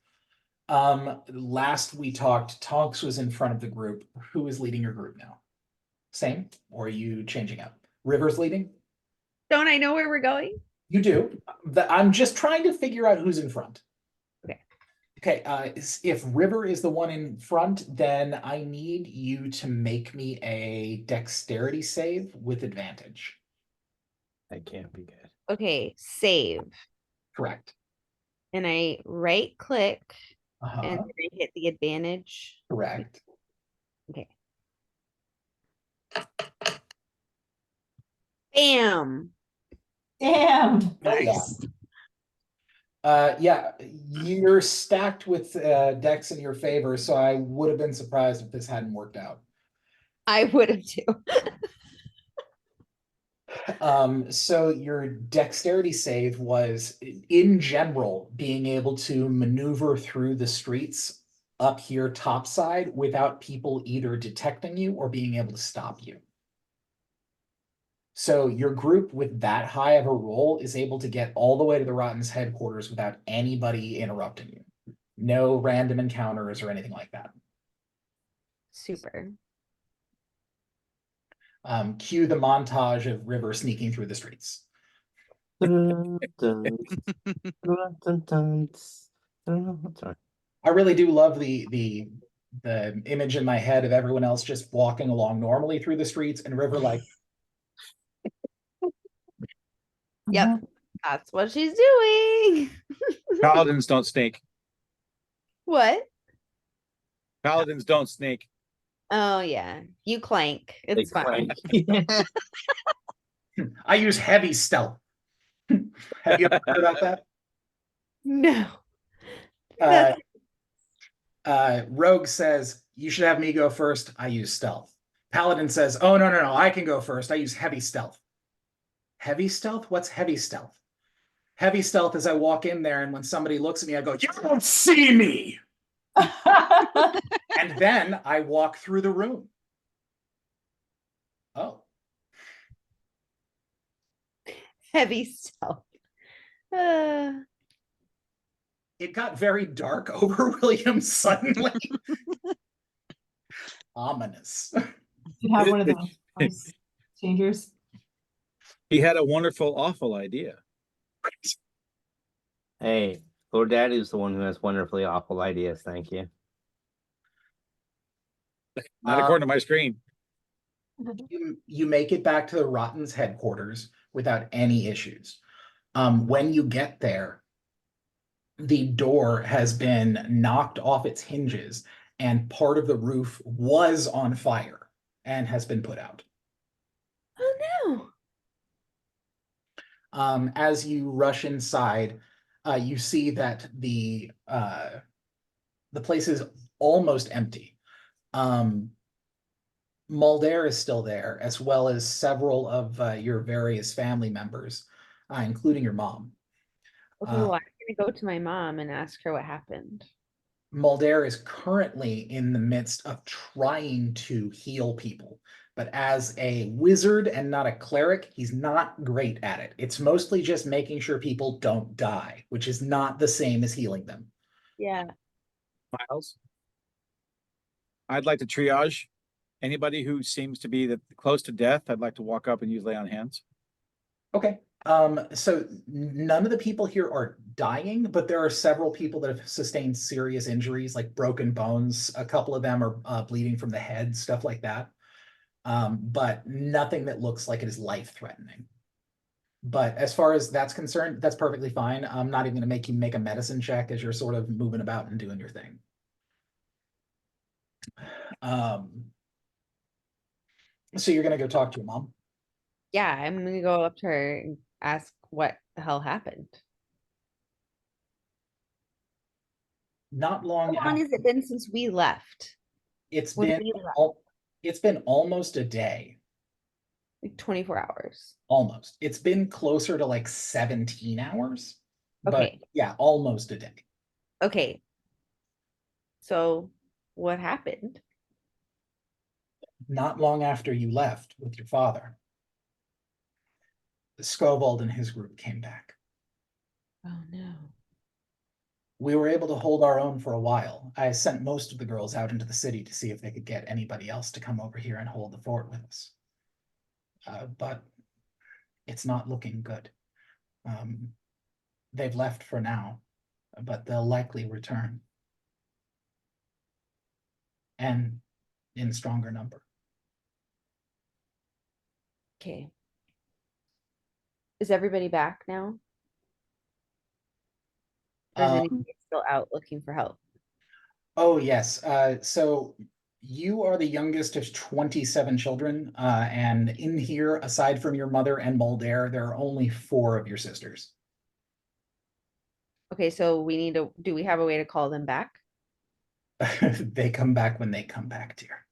Speaker 1: Last we talked, Tonks was in front of the group. Who is leading your group now? Same, or are you changing up? River's leading?
Speaker 3: Don't I know where we're going?
Speaker 1: You do. I'm just trying to figure out who's in front.
Speaker 3: Okay.
Speaker 1: Okay, if River is the one in front, then I need you to make me a dexterity save with advantage.
Speaker 2: That can't be good.
Speaker 3: Okay, save.
Speaker 1: Correct.
Speaker 3: And I right click
Speaker 1: Uh-huh.
Speaker 3: and then I hit the advantage.
Speaker 1: Correct.
Speaker 3: Okay. Bam.
Speaker 9: Damn.
Speaker 1: Nice. Yeah, you're stacked with dex in your favor, so I would have been surprised if this hadn't worked out.
Speaker 3: I would have too.
Speaker 1: So your dexterity save was, in general, being able to maneuver through the streets up here topside without people either detecting you or being able to stop you. So your group with that high of a roll is able to get all the way to the Rotten's headquarters without anybody interrupting you. No random encounters or anything like that.
Speaker 3: Super.
Speaker 1: Cue the montage of River sneaking through the streets.
Speaker 2: Dun, dun, dun, dun, dun, dun. Sorry.
Speaker 1: I really do love the image in my head of everyone else just walking along normally through the streets and River like,
Speaker 3: Yep. That's what she's doing.
Speaker 8: Paladins don't sneak.
Speaker 3: What?
Speaker 8: Paladins don't sneak.
Speaker 3: Oh yeah. You clank.
Speaker 2: They
Speaker 3: It's fine.
Speaker 2: clank.
Speaker 1: I use heavy stealth. Have you ever heard about that?
Speaker 3: No.
Speaker 1: Uh, Rogue says, you should have me go first. I use stealth. Paladin says, oh, no, I can go first. I use heavy stealth. Heavy stealth? What's heavy stealth? Heavy stealth is I walk in there and when somebody looks at me, I go, you don't see me. And then I walk through the room. Oh.
Speaker 3: Heavy stealth.
Speaker 1: It got very dark over William suddenly. Ominous.
Speaker 9: You have one of those changers.
Speaker 8: He had a wonderful, awful idea.
Speaker 2: Hey, Lord Daddy is the one who has wonderfully awful ideas. Thank you.
Speaker 8: Not according to my screen.
Speaker 1: You make it back to the Rotten's headquarters without any issues. When you get there, the door has been knocked off its hinges and part of the roof was on fire and has been put out.
Speaker 3: Oh no.
Speaker 1: As you rush inside, you see that the place is almost empty. Mulder is still there, as well as several of your various family members, including your mom.
Speaker 3: Okay, well, I'm gonna go to my mom and ask her what happened.
Speaker 1: Mulder is currently in the midst of trying to heal people, but as a wizard and not a cleric, he's not great at it. It's mostly just making sure people don't die, which is not the same as healing them.
Speaker 3: Yeah.
Speaker 8: Miles, I'd like to triage anybody who seems to be close to death. I'd like to walk up and use lay on hands.
Speaker 1: Okay. So none of the people here are dying, but there are several people that have sustained serious injuries, like broken bones. A couple of them are bleeding from the head, stuff like that. But nothing that looks like it is life-threatening. But as far as that's concerned, that's perfectly fine. I'm not even going to make you make a medicine check as you're sort of moving about and doing your thing. So you're going to go talk to your mom?
Speaker 3: Yeah, I'm gonna go up to her and ask what the hell happened.
Speaker 1: Not long
Speaker 3: How long
Speaker 1: after,
Speaker 3: has it been since we left?
Speaker 1: it's
Speaker 3: When
Speaker 1: been
Speaker 3: we left?
Speaker 1: it's been almost a day.
Speaker 3: Like 24 hours.
Speaker 1: Almost. It's been closer to like 17 hours. But
Speaker 3: Okay.
Speaker 1: yeah, almost a day.
Speaker 3: Okay. So what happened?
Speaker 1: Not long after you left with your father, Scovald and his group came back.
Speaker 3: Oh no.
Speaker 1: We were able to hold our own for a while. I sent most of the girls out into the city to see if they could get anybody else to come over here and hold the fort with us. But it's not looking good. They've left for now, but they'll likely return. And in stronger number.
Speaker 3: Okay. Is everybody back now? Or is anybody still out looking for help?
Speaker 1: Oh, yes. So you are the youngest of 27 children. And in here, aside from your mother and Mulder, there are only 4 of your sisters.
Speaker 3: Okay, so we need to, do we have a way to call them back?
Speaker 1: They come back when they come back, dear.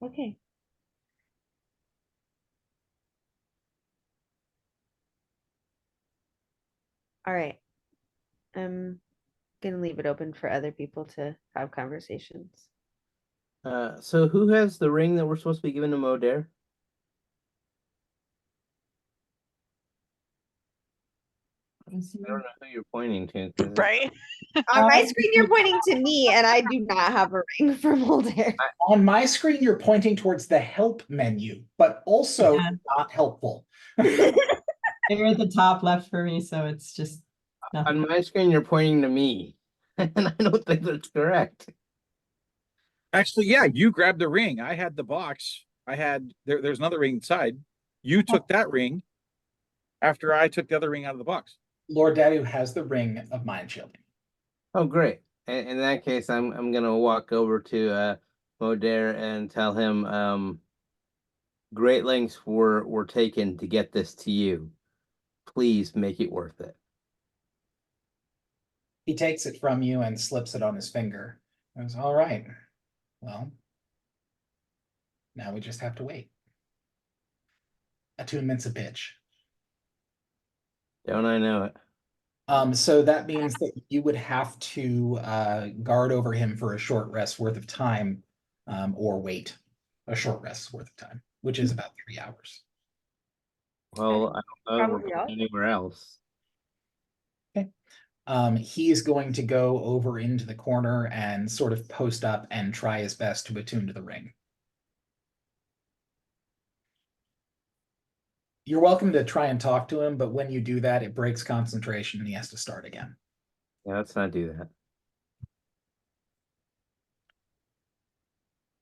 Speaker 3: Okay. All right. I'm gonna leave it open for other people to have conversations.
Speaker 2: So who has the ring that we're supposed to be giving to Modair? I don't know who you're pointing to. 'Cause
Speaker 7: Right?
Speaker 3: On my screen, you're pointing to me, and I do not have a ring for Mulder.
Speaker 1: On my screen, you're pointing towards the help menu, but also
Speaker 9: Yeah.
Speaker 1: not helpful.
Speaker 9: They're at the top left for me, so it's just nothing.
Speaker 2: On my screen, you're pointing to me, and I don't think that's correct.
Speaker 8: Actually, yeah, you grabbed the ring. I had the box. There's another ring inside. You took that ring after I took the other ring out of the box.
Speaker 1: Lord Dadu has the ring of mind shielding.
Speaker 2: Oh, great. In that case, I'm gonna walk over to Modair and tell him great lengths were taken to get this to you. Please make it worth it.
Speaker 1: He takes it from you and slips it on his finger. I was all right. Well, now we just have to wait. Attunement's a bitch.
Speaker 2: Don't I know it?
Speaker 1: So that means that you would have to guard over him for a short rest worth of time, or wait a short rest worth of time, which is about 3 hours.
Speaker 2: Well, I don't know
Speaker 3: Probably all.
Speaker 2: anywhere else.
Speaker 1: He is going to go over into the corner and sort of post up and try his best to attune to the ring. You're welcome to try and talk to him, but when you do that, it breaks concentration and he has to start again.
Speaker 2: Yeah, let's not do that.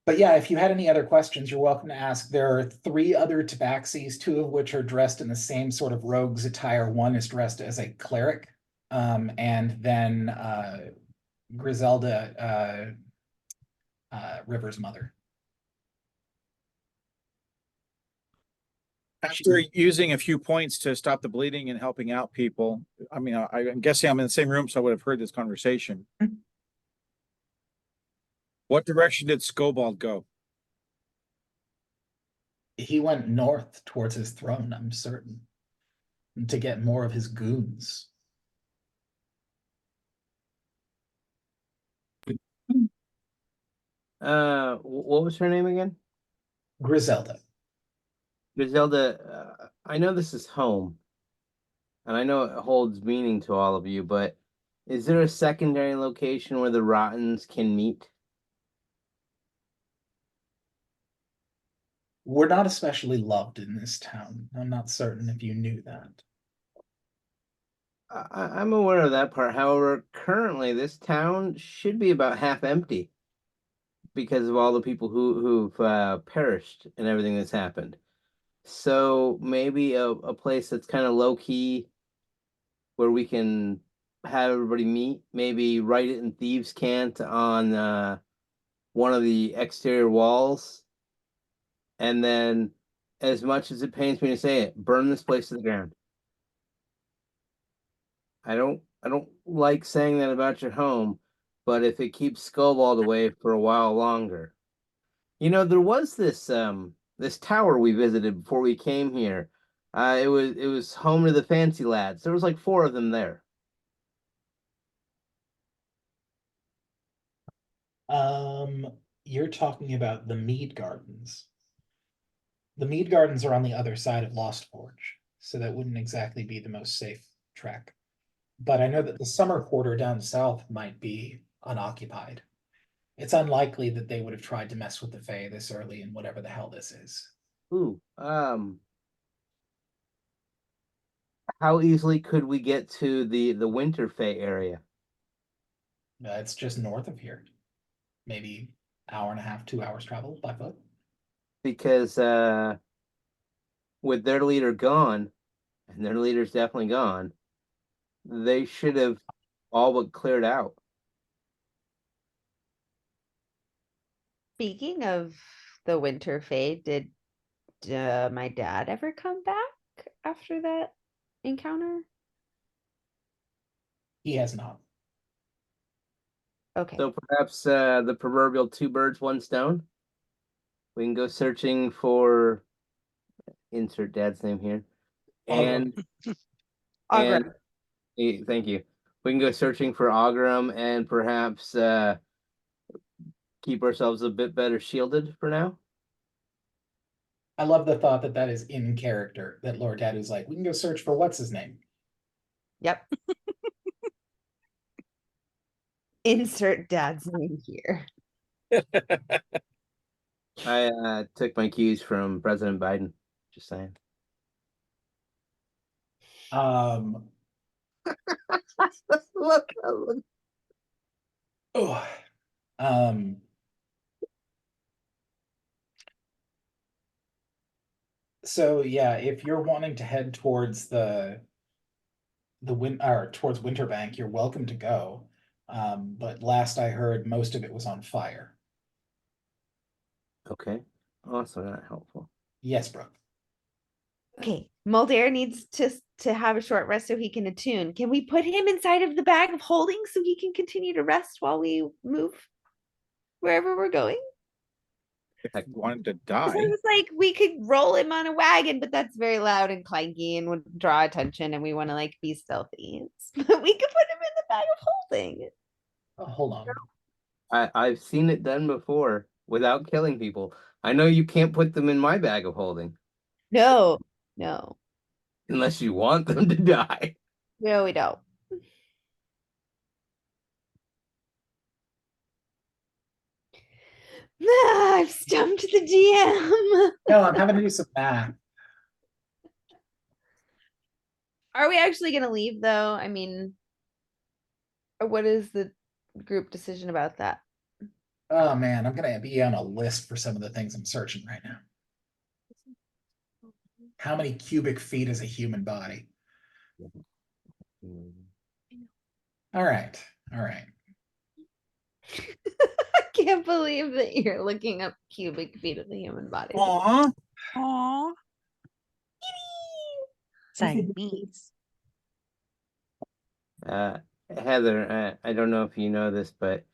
Speaker 1: But yeah, if you had any other questions, you're welcome to ask. There are 3 other tabaxis, 2 of which are dressed in the same sort of rogue's attire. One is dressed as a cleric, and then Griselda, River's mother.
Speaker 8: After using a few points to stop the bleeding and helping out people, I mean, I'm guessing I'm in the same room, so I would have heard this conversation. What direction did Skobald go?
Speaker 1: He went north towards his throne, I'm certain, to get more of his goons.
Speaker 2: What was her name again?
Speaker 1: Griselda.
Speaker 2: Griselda, I know this is home, and I know it holds meaning to all of you, but is there a secondary location where the Rottens can meet?
Speaker 1: We're not especially loved in this town. I'm not certain if you knew that.
Speaker 2: I'm aware of that part. However, currently this town should be about half empty because of all the people who've perished and everything that's happened. So maybe a place that's kind of low key where we can have everybody meet, maybe write it in Thieves' Cant on one of the exterior walls. And then, as much as it pains me to say it, burn this place to the ground. I don't like saying that about your home, but if it keeps Skobald away for a while longer. You know, there was this this tower we visited before we came here. It was home to the Fancy Lads. There was like 4 of them there.
Speaker 1: You're talking about the Mead Gardens. The Mead Gardens are on the other side of Lost Forge, so that wouldn't exactly be the most safe track. But I know that the summer quarter down south might be unoccupied. It's unlikely that they would have tried to mess with the Fae this early in whatever the hell this is.
Speaker 2: Ooh, how easily could we get to the Winterfell area?
Speaker 1: It's just north of here. Maybe hour and a half, 2 hours travel by foot.
Speaker 2: Because with their leader gone, and their leader's definitely gone, they should have all but cleared out.
Speaker 3: Speaking of the Winterfell, did my dad ever come back after that encounter?
Speaker 1: He has not.
Speaker 3: Okay.
Speaker 2: So perhaps the proverbial 2 birds, 1 stone. We can go searching for insert dad's name here. And
Speaker 3: Augur.
Speaker 2: Thank you. We can go searching for Augurum and perhaps keep ourselves a bit better shielded for now.
Speaker 1: I love the thought that that is in character, that Lord Tattoo's like, we can go search for what's his name.
Speaker 3: Yep. Insert dad's name here.
Speaker 2: I took my cues from President Biden. Just saying.
Speaker 1: Look. Oh, so yeah, if you're wanting to head towards the or towards Winterbank, you're welcome to go. But last I heard, most of it was on fire.
Speaker 2: Okay. Also not helpful.
Speaker 1: Yes, Brooke.
Speaker 3: Okay, Muldair needs to have a short rest so he can attune. Can we put him inside of the bag of holding so he can continue to rest while we move wherever we're going?
Speaker 8: If I wanted to
Speaker 3: 'Cause
Speaker 8: die,
Speaker 3: I was like, we could roll him on a wagon, but that's very loud and clanky and would draw attention, and we want to like be stealthy. But we could put him in the bag of holding.
Speaker 1: Oh, hold on.
Speaker 2: I've seen it done before without killing people. I know you can't put them in my bag of holding
Speaker 3: No,
Speaker 2: unless you want them to die.
Speaker 3: no, we don't. I've stumped the DM.
Speaker 1: No, I'm having to do some math.
Speaker 3: Are we actually gonna leave though? I mean, or what is the group decision about that?
Speaker 1: Oh man, I'm gonna be on a list for some of the things I'm searching right now. How many cubic feet is a human body? All right, all right.
Speaker 3: I can't believe that you're looking up cubic feet of the human body.
Speaker 8: aw,
Speaker 7: Aw. Siamese.
Speaker 2: Heather, I don't know if you know this, but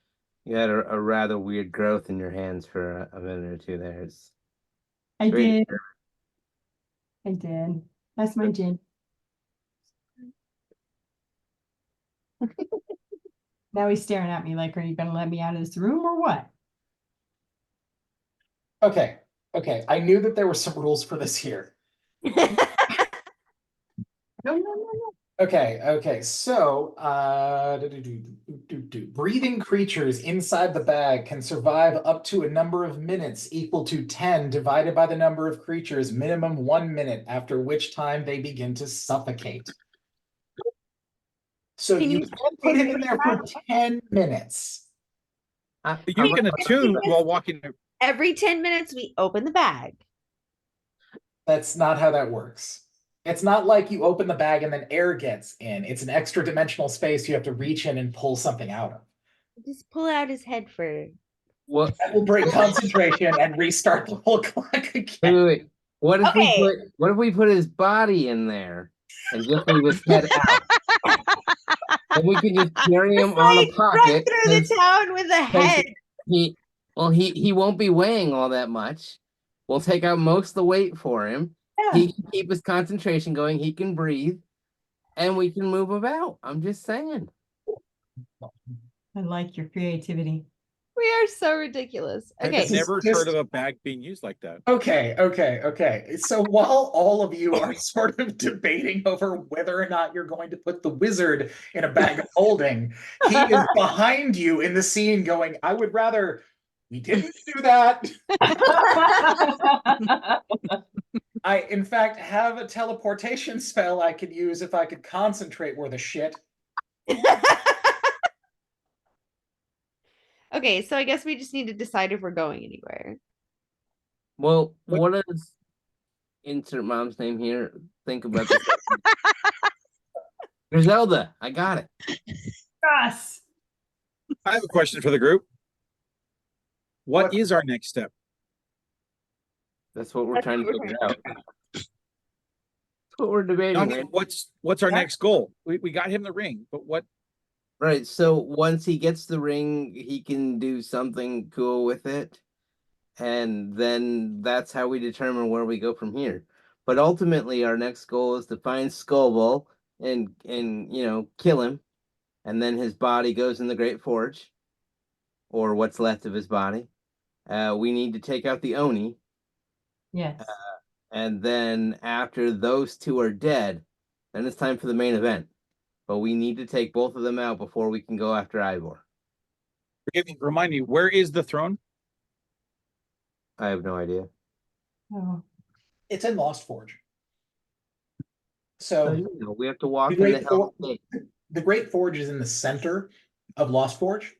Speaker 2: you had a rather weird growth in your hands for a minute or two there.
Speaker 9: I
Speaker 2: very
Speaker 9: did. I did. That's my gin. Now he's staring at me like, are you gonna let me out of this room or what?
Speaker 1: Okay, okay. I knew that there were some rules for this here.
Speaker 9: No, no, no, no.
Speaker 1: Okay, okay. So, breathing creatures inside the bag can survive up to a number of minutes equal to 10 divided by the number of creatures, minimum 1 minute, after which time they begin to suffocate. So
Speaker 3: Can
Speaker 1: you
Speaker 3: you
Speaker 1: can put him in there for 10 minutes.
Speaker 8: you can attune while walking.
Speaker 3: Every 10 minutes, we open the bag.
Speaker 1: That's not how that works. It's not like you open the bag and then air gets in. It's an extra dimensional space you have to reach in and pull something out of.
Speaker 3: Just pull out his head for.
Speaker 2: What?
Speaker 1: That will break concentration and restart the whole clock again.
Speaker 2: Wait. What if
Speaker 3: Okay.
Speaker 2: we put his body in there and just leave his head out? And we can just carry him on a
Speaker 3: Like, run
Speaker 2: pocket.
Speaker 3: through the town with a head.
Speaker 2: He won't be weighing all that much. We'll take out most of the weight for him.
Speaker 9: Yeah.
Speaker 2: He can keep his concentration going. He can breathe, and we can move about. I'm just saying.
Speaker 9: I like your creativity.
Speaker 3: We are so ridiculous.
Speaker 8: I've
Speaker 3: Okay.
Speaker 8: never
Speaker 1: Just-
Speaker 8: heard of a bag being used like that.
Speaker 1: Okay. So while all of you are sort of debating over whether or not you're going to put the wizard in a bag of holding, he is behind you in the scene going, I would rather we didn't do that. I, in fact, have a teleportation spell I could use if I could concentrate worth a shit.
Speaker 3: Okay, so I guess we just need to decide if we're going anywhere.
Speaker 2: Well, what does insert mom's name here think about this? Griselda, I got it.
Speaker 9: Yes.
Speaker 8: I have a question for the group. What is our next step?
Speaker 2: That's what we're trying to figure out. That's what we're debating.
Speaker 8: I mean,
Speaker 2: Right?
Speaker 8: what's our next goal? We got him the ring, but what?
Speaker 2: Right. So once he gets the ring, he can do something cool with it. And then that's how we determine where we go from here. But ultimately, our next goal is to find Skullball and you know, kill him, and then his body goes in the Great Forge, or what's left of his body. We need to take out the Oni,
Speaker 9: Yes.
Speaker 2: and then after those two are dead, then it's time for the main event. But we need to take both of them out before we can go after Ivor.
Speaker 8: Forgive me, remind me, where is the throne?
Speaker 2: I have no idea.
Speaker 9: Oh,
Speaker 1: It's in Lost Forge. So
Speaker 2: You know, we have to walk
Speaker 1: The
Speaker 2: in the
Speaker 1: Great
Speaker 2: Hell
Speaker 1: For-
Speaker 2: Gate.
Speaker 1: the Great Forge is in the center of Lost Forge.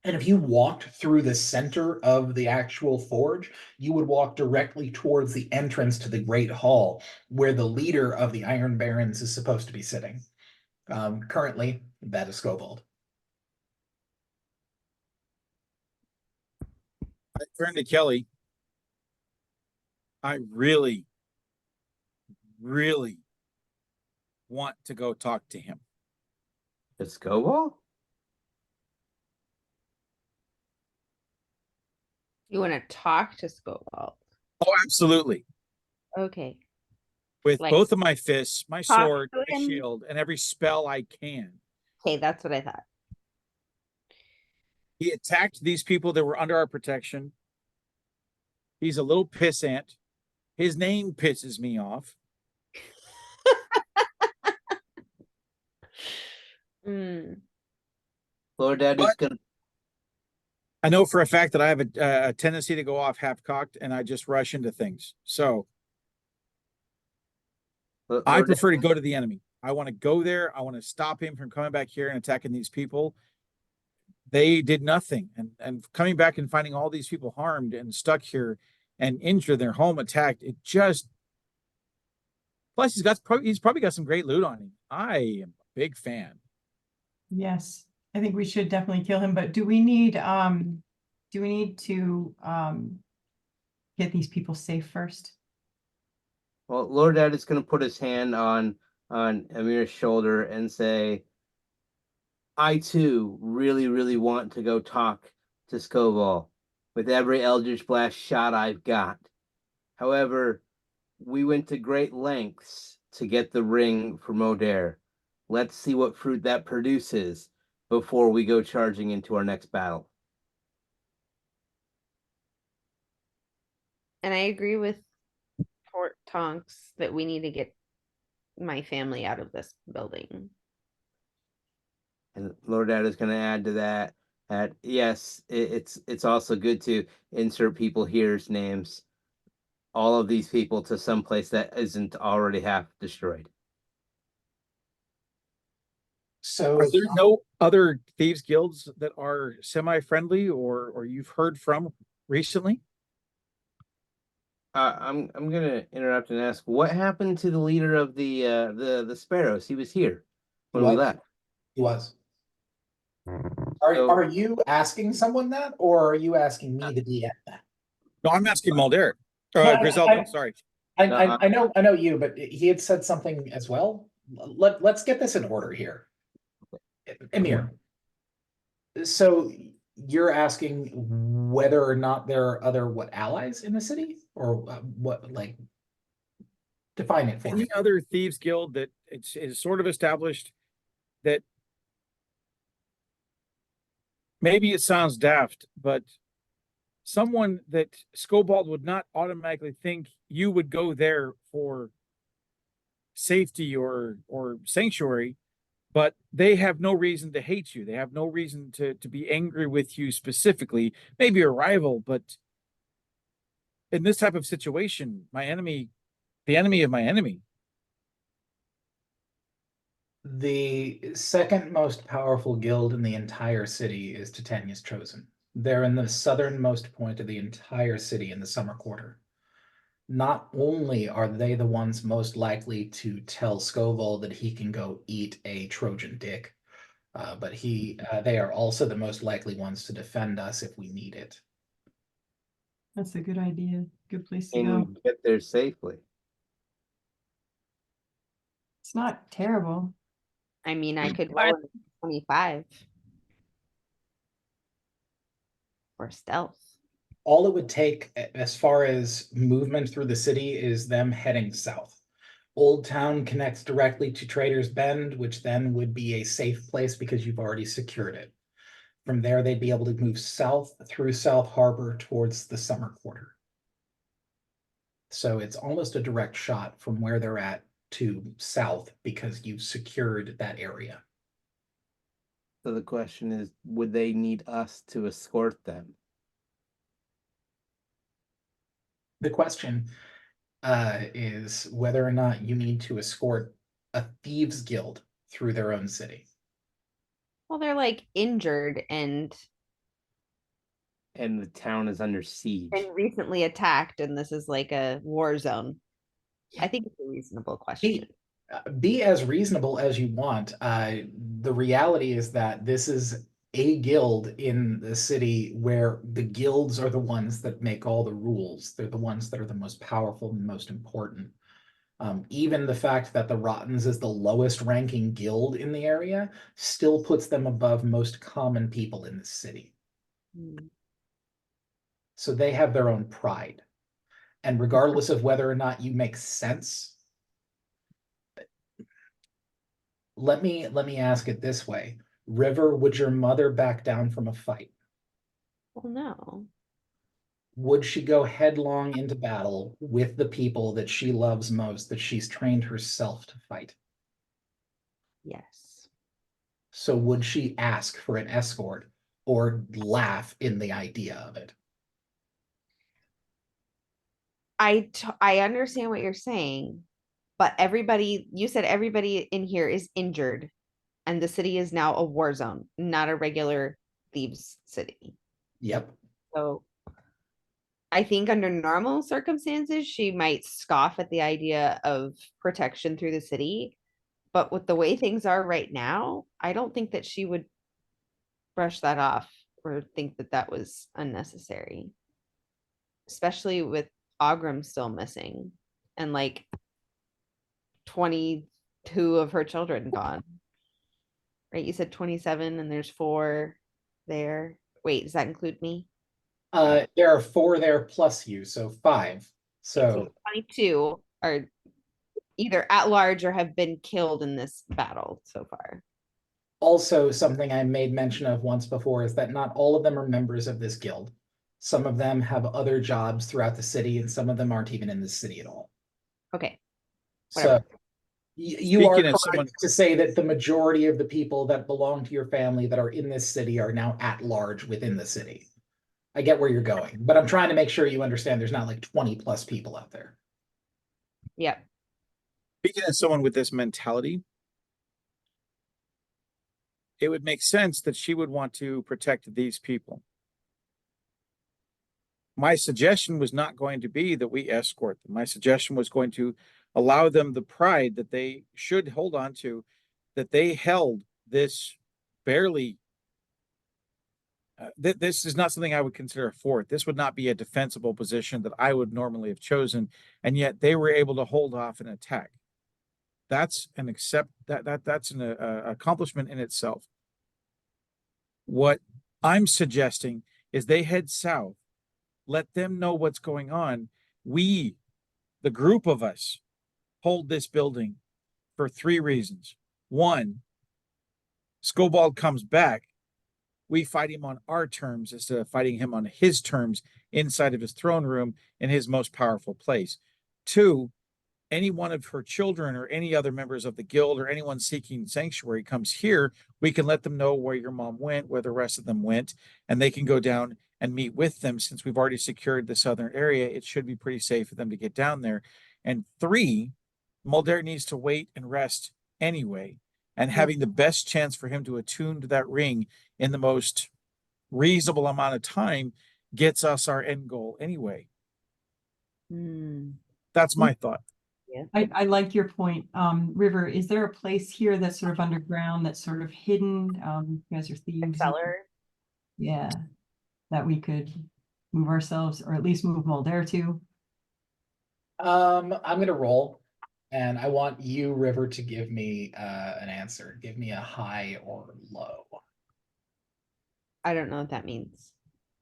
Speaker 1: And if you walked through the center of the actual forge, you would walk directly towards the entrance to the Great Hall, where the leader of the Iron Barons is supposed to be sitting. Currently, that is Skovald.
Speaker 8: I turned to Kelly. I really, really want to go talk to him.
Speaker 2: It's Skovall?
Speaker 3: You want to talk to Skovald?
Speaker 8: Oh, absolutely.
Speaker 3: Okay.
Speaker 8: With
Speaker 3: Like,
Speaker 8: both of my fists, my
Speaker 3: talk
Speaker 8: sword,
Speaker 3: to
Speaker 8: my
Speaker 3: him?
Speaker 8: shield, and every spell I can.
Speaker 3: Okay, that's what I thought.
Speaker 8: He attacked these people that were under our protection. He's a little pissant. His name pisses me off.
Speaker 3: Mm.
Speaker 2: Lord Daddy's
Speaker 8: But-
Speaker 2: gonna.
Speaker 8: I know for a fact that I have a tendency to go off half-cocked and I just rush into things. So I
Speaker 2: Lord
Speaker 8: prefer to go to the enemy. I want to go there. I want to stop him from coming back here and attacking these people. They did nothing. And coming back and finding all these people harmed and stuck here and injured, their home attacked, it just. Plus, he's probably got some great loot on him. I am a big fan.
Speaker 9: yes. I think we should definitely kill him, but do we need to get these people safe first?
Speaker 2: Well, Lord Dad is going to put his hand on Amir's shoulder and say, I too really, really want to go talk to Skovall with every Eldritch Blast shot I've got. However, we went to great lengths to get the ring for Modere. Let's see what fruit that produces before we go charging into our next battle.
Speaker 3: And I agree with Fort Tonks that we need to get my family out of this building.
Speaker 2: And Lord Dad is going to add to that yes, it's also good to insert people here's names, all of these people, to some place that isn't already half destroyed.
Speaker 1: So
Speaker 8: Are there no other thieves guilds that are semi-friendly or you've heard from recently?
Speaker 2: I'm gonna interrupt and ask, what happened to the leader of the Sparrows? He was here when we
Speaker 1: What?
Speaker 2: left.
Speaker 1: he was.
Speaker 2: So-
Speaker 1: Are you asking someone that, or are you asking me, the DM, that?
Speaker 8: No, I'm asking Mulder.
Speaker 1: No,
Speaker 8: Griselda,
Speaker 1: I-
Speaker 8: sorry.
Speaker 1: I know you, but he had said something as well. Let's get this in order here. Emir. So you're asking whether or not there are other allies in the city, or what, like, define it for me.
Speaker 8: Any other thieves guild that is sort of established that maybe it sounds daft, but someone that Skobald would not automatically think you would go there for safety or sanctuary, but they have no reason to hate you. They have no reason to be angry with you specifically. Maybe a rival, but in this type of situation, my enemy, the enemy of my enemy.
Speaker 1: The second most powerful guild in the entire city is Titania's Chosen. They're in the southernmost point of the entire city in the summer quarter. Not only are they the ones most likely to tell Skovall that he can go eat a Trojan dick, but they are also the most likely ones to defend us if we need it.
Speaker 9: That's a good idea. Good place to
Speaker 2: Can
Speaker 9: go.
Speaker 2: we get there safely?
Speaker 9: It's not terrible.
Speaker 3: I mean, I could
Speaker 7: Are-
Speaker 3: roll a 25 for stealth.
Speaker 1: All it would take as far as movement through the city is them heading south. Old Town connects directly to Trader's Bend, which then would be a safe place because you've already secured it. From there, they'd be able to move south through South Harbor towards the Summer Quarter. So it's almost a direct shot from where they're at to south because you've secured that area.
Speaker 2: So the question is, would they need us to escort them?
Speaker 1: The question is whether or not you need to escort a thieves guild through their own city.
Speaker 3: Well, they're like injured and
Speaker 2: And the town is under siege.
Speaker 3: been recently attacked, and this is like a war zone. I think it's a reasonable question.
Speaker 1: Be as reasonable as you want. The reality is that this is a guild in the city where the guilds are the ones that make all the rules. They're the ones that are the most powerful and most important. Even the fact that the Rottens is the lowest ranking guild in the area still puts them above most common people in the city.
Speaker 3: Hmm.
Speaker 1: So they have their own pride. And regardless of whether or not you make sense, let me ask it this way. River, would your mother back down from a fight?
Speaker 3: Well, no.
Speaker 1: Would she go headlong into battle with the people that she loves most, that she's trained herself to fight?
Speaker 3: Yes.
Speaker 1: So would she ask for an escort or laugh in the idea of it?
Speaker 3: I understand what you're saying, but you said everybody in here is injured, and the city is now a war zone, not a regular thieves city.
Speaker 1: Yep.
Speaker 3: So I think under normal circumstances, she might scoff at the idea of protection through the city. But with the way things are right now, I don't think that she would brush that off or think that that was unnecessary, especially with Ogram still missing and like 22 of her children gone. Right? You said 27 and there's 4 there. Wait, does that include me?
Speaker 1: There are 4 there plus you, so 5. So
Speaker 3: 22 are either at large or have been killed in this battle so far.
Speaker 1: also something I made mention of once before is that not all of them are members of this guild. Some of them have other jobs throughout the city, and some of them aren't even in the city at all.
Speaker 3: Okay.
Speaker 1: So
Speaker 3: Whatever.
Speaker 1: you are
Speaker 8: Speaking of
Speaker 1: correct
Speaker 8: someone-
Speaker 1: to say that the majority of the people that belong to your family that are in this city are now at large within the city. I get where you're going, but I'm trying to make sure you understand there's not like 20 plus people out there.
Speaker 3: Yep.
Speaker 8: Speaking as someone with this mentality, it would make sense that she would want to protect these people. My suggestion was not going to be that we escort them. My suggestion was going to allow them the pride that they should hold on to, that they held this barely. This is not something I would consider a fort. This would not be a defensible position that I would normally have chosen, and yet they were able to hold off an attack. That's an accomplishment in itself. What I'm suggesting is they head south, let them know what's going on. We, the group of us, hold this building for 3 reasons. 1, Skobald comes back. We fight him on our terms instead of fighting him on his terms inside of his throne room in his most powerful place. 2, any one of her children or any other members of the guild or anyone seeking sanctuary comes here, we can let them know where your mom went, where the rest of them went, and they can go down and meet with them. Since we've already secured the southern area, it should be pretty safe for them to get down there. And 3, Mulder needs to wait and rest anyway, and having the best chance for him to attune to that ring in the most reasonable amount of time gets us our end goal anyway. That's my thought.
Speaker 9: I like your point. River, is there a place here that's sort of underground, that's sort of hidden? You guys are thieves.
Speaker 3: Cellar.
Speaker 9: Yeah, that we could move ourselves, or at least move Mulder to.
Speaker 1: I'm gonna roll, and I want you, River, to give me an answer. Give me a high or low.
Speaker 3: I don't know what that means.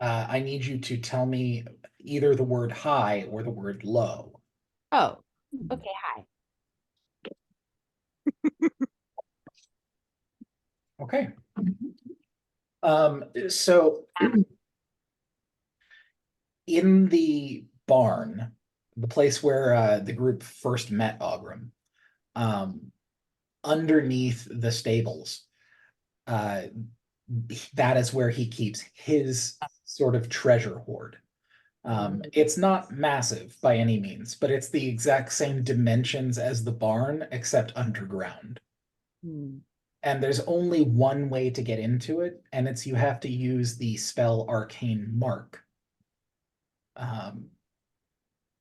Speaker 1: I need you to tell me either the word high or the word low.
Speaker 3: Oh, okay. Hi.
Speaker 1: Okay. So in the barn, the place where the group first met Ogrim, underneath the stables, that is where he keeps his sort of treasure hoard. It's not massive by any means, but it's the exact same dimensions as the barn, except underground.
Speaker 3: Hmm.
Speaker 1: And there's only one way to get into it, and it's you have to use the spell Arcane Mark.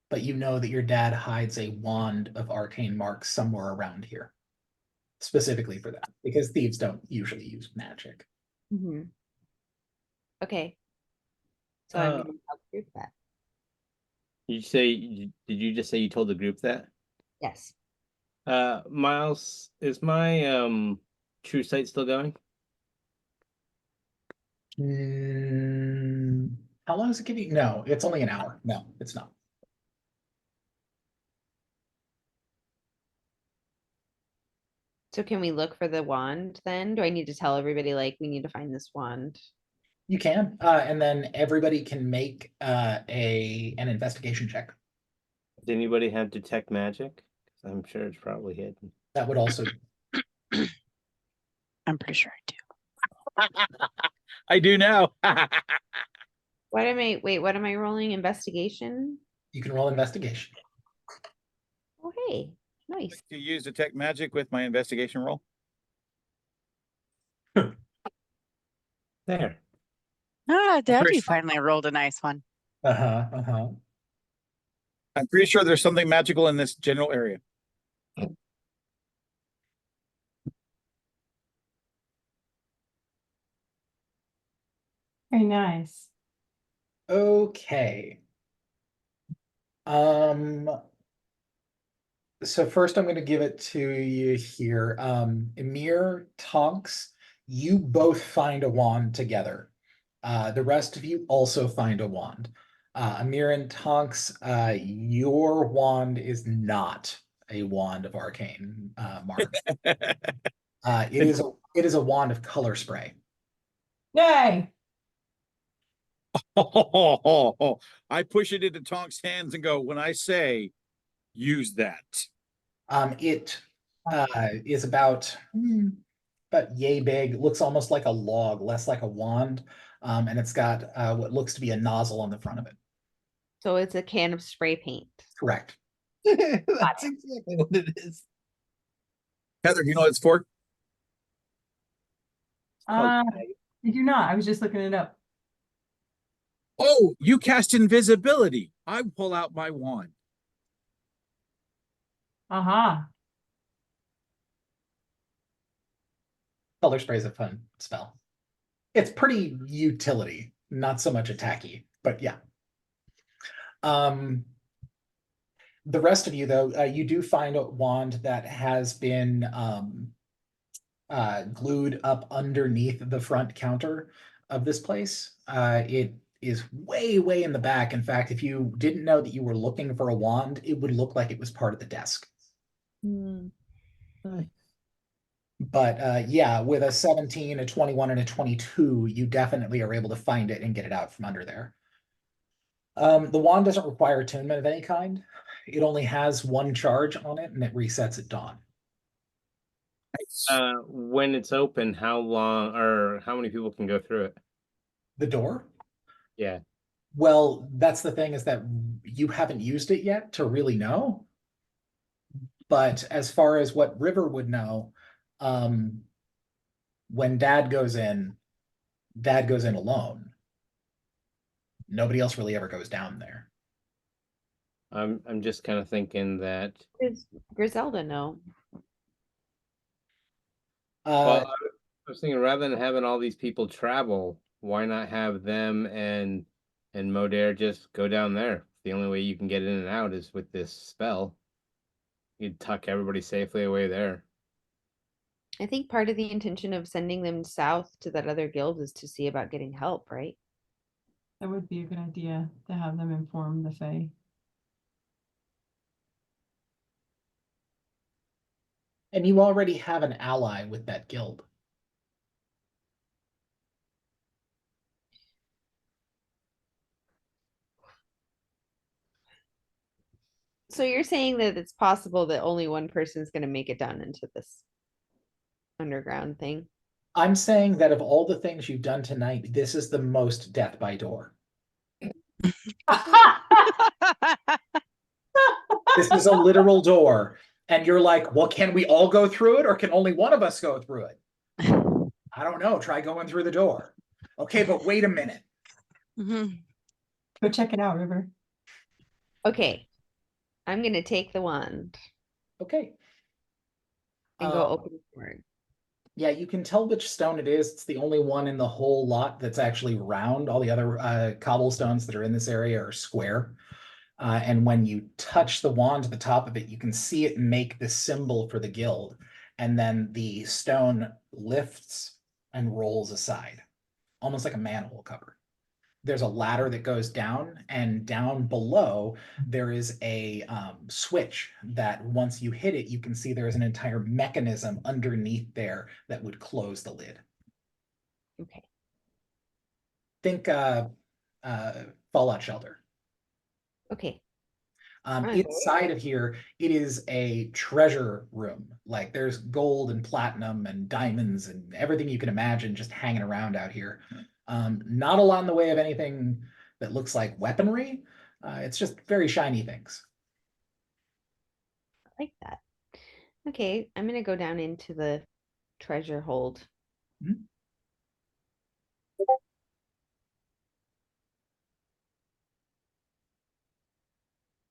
Speaker 1: But you know that your dad hides a wand of Arcane Mark somewhere around here, specifically for that, because thieves don't usually use magic.
Speaker 3: Mhm. Okay. So I'm gonna help group that.
Speaker 2: Did you just say you told the group that?
Speaker 3: Yes.
Speaker 2: Miles, is my true sight still going?
Speaker 1: How long does it give you? No, it's only an hour. No, it's not.
Speaker 3: So can we look for the wand then? Do I need to tell everybody like we need to find this wand?
Speaker 1: You can, and then everybody can make an investigation check.
Speaker 2: Does anybody have detect magic? 'Cause I'm sure it's probably hidden.
Speaker 1: That would also,
Speaker 7: I'm pretty sure I do.
Speaker 8: I do now.
Speaker 3: What am I, wait, what am I rolling? Investigation?
Speaker 1: you can roll investigation.
Speaker 3: Oh, hey, nice.
Speaker 8: To use detect magic with my investigation roll.
Speaker 2: There.
Speaker 7: Ah, Dad,
Speaker 8: pretty
Speaker 7: you
Speaker 8: sure-
Speaker 7: finally rolled a nice one.
Speaker 1: Uh-huh, uh-huh.
Speaker 8: I'm pretty sure there's something magical in this general area.
Speaker 9: Very nice.
Speaker 1: Okay. So first I'm going to give it to you here. Emir, Tonks, you both find a wand together. The rest of you also find a wand. Emir and Tonks, your wand is not a wand of arcane mark. It is a wand of color spray.
Speaker 9: Yay!
Speaker 8: I push it into Tonk's hands and go, when I say, use that.
Speaker 1: It is about yay big. Looks almost like a log, less like a wand. And it's got what looks to be a nozzle on the front of it.
Speaker 3: So it's a can of spray paint.
Speaker 1: Correct.
Speaker 2: That's exactly what it is.
Speaker 8: Heather, do you know what it's for?
Speaker 9: I do not. I was just looking it up.
Speaker 8: Oh, you cast invisibility. I pull out my wand.
Speaker 9: Aha.
Speaker 1: Color spray is a fun spell. It's pretty utility, not so much attacky, but yeah. The rest of you, though, you do find a wand that has been glued up underneath the front counter of this place. It is way, way in the back. In fact, if you didn't know that you were looking for a wand, it would look like it was part of the desk.
Speaker 3: Hmm.
Speaker 1: But yeah, with a 17, a 21, and a 22, you definitely are able to find it and get it out from under there. The wand doesn't require attunement of any kind. It only has one charge on it, and it resets at dawn.
Speaker 2: When it's open, how long or how many people can go through it?
Speaker 1: The door?
Speaker 2: Yeah.
Speaker 1: Well, that's the thing, is that you haven't used it yet to really know. But as far as what River would know, when Dad goes in alone. Nobody else really ever goes down there.
Speaker 2: I'm just kind of thinking that.
Speaker 3: Does Griselda know?
Speaker 2: Well, I was thinking rather than having all these people travel, why not have them and Modair just go down there? The only way you can get in and out is with this spell. You'd tuck everybody safely away there.
Speaker 3: I think part of the intention of sending them south to that other guild is to see about getting help, right?
Speaker 9: That would be a good idea to have them inform the Fae.
Speaker 1: And you already have an ally with that guild.
Speaker 3: So you're saying that it's possible that only one person is gonna make it down into this underground thing?
Speaker 1: I'm saying that of all the things you've done tonight, this is the most death by door. This is a literal door. And you're like, well, can we all go through it or can only one of us go through it? I don't know. Try going through the door. Okay, but wait a minute.
Speaker 7: Mhm.
Speaker 9: Go check it out, River.
Speaker 3: Okay, I'm gonna take the wand
Speaker 1: Okay.
Speaker 3: and go
Speaker 1: Um,
Speaker 3: open the door.
Speaker 1: Yeah, you can tell which stone it is. It's the only one in the whole lot that's actually round. All the other cobblestones that are in this area are square. And when you touch the wand at the top of it, you can see it make the symbol for the guild. And then the stone lifts and rolls aside, almost like a manhole cover. There's a ladder that goes down, and down below there is a switch that once you hit it, you can see there is an entire mechanism underneath there that would close the lid.
Speaker 3: Okay.
Speaker 1: Think Fallout Shelter.
Speaker 3: Okay.
Speaker 1: Inside of here, it is a treasure room. Like there's gold and platinum and diamonds and everything you can imagine just hanging around out here. Not a lot in the way of anything that looks like weaponry. It's just very shiny things.
Speaker 3: I like that. Okay, I'm gonna go down into the treasure hold.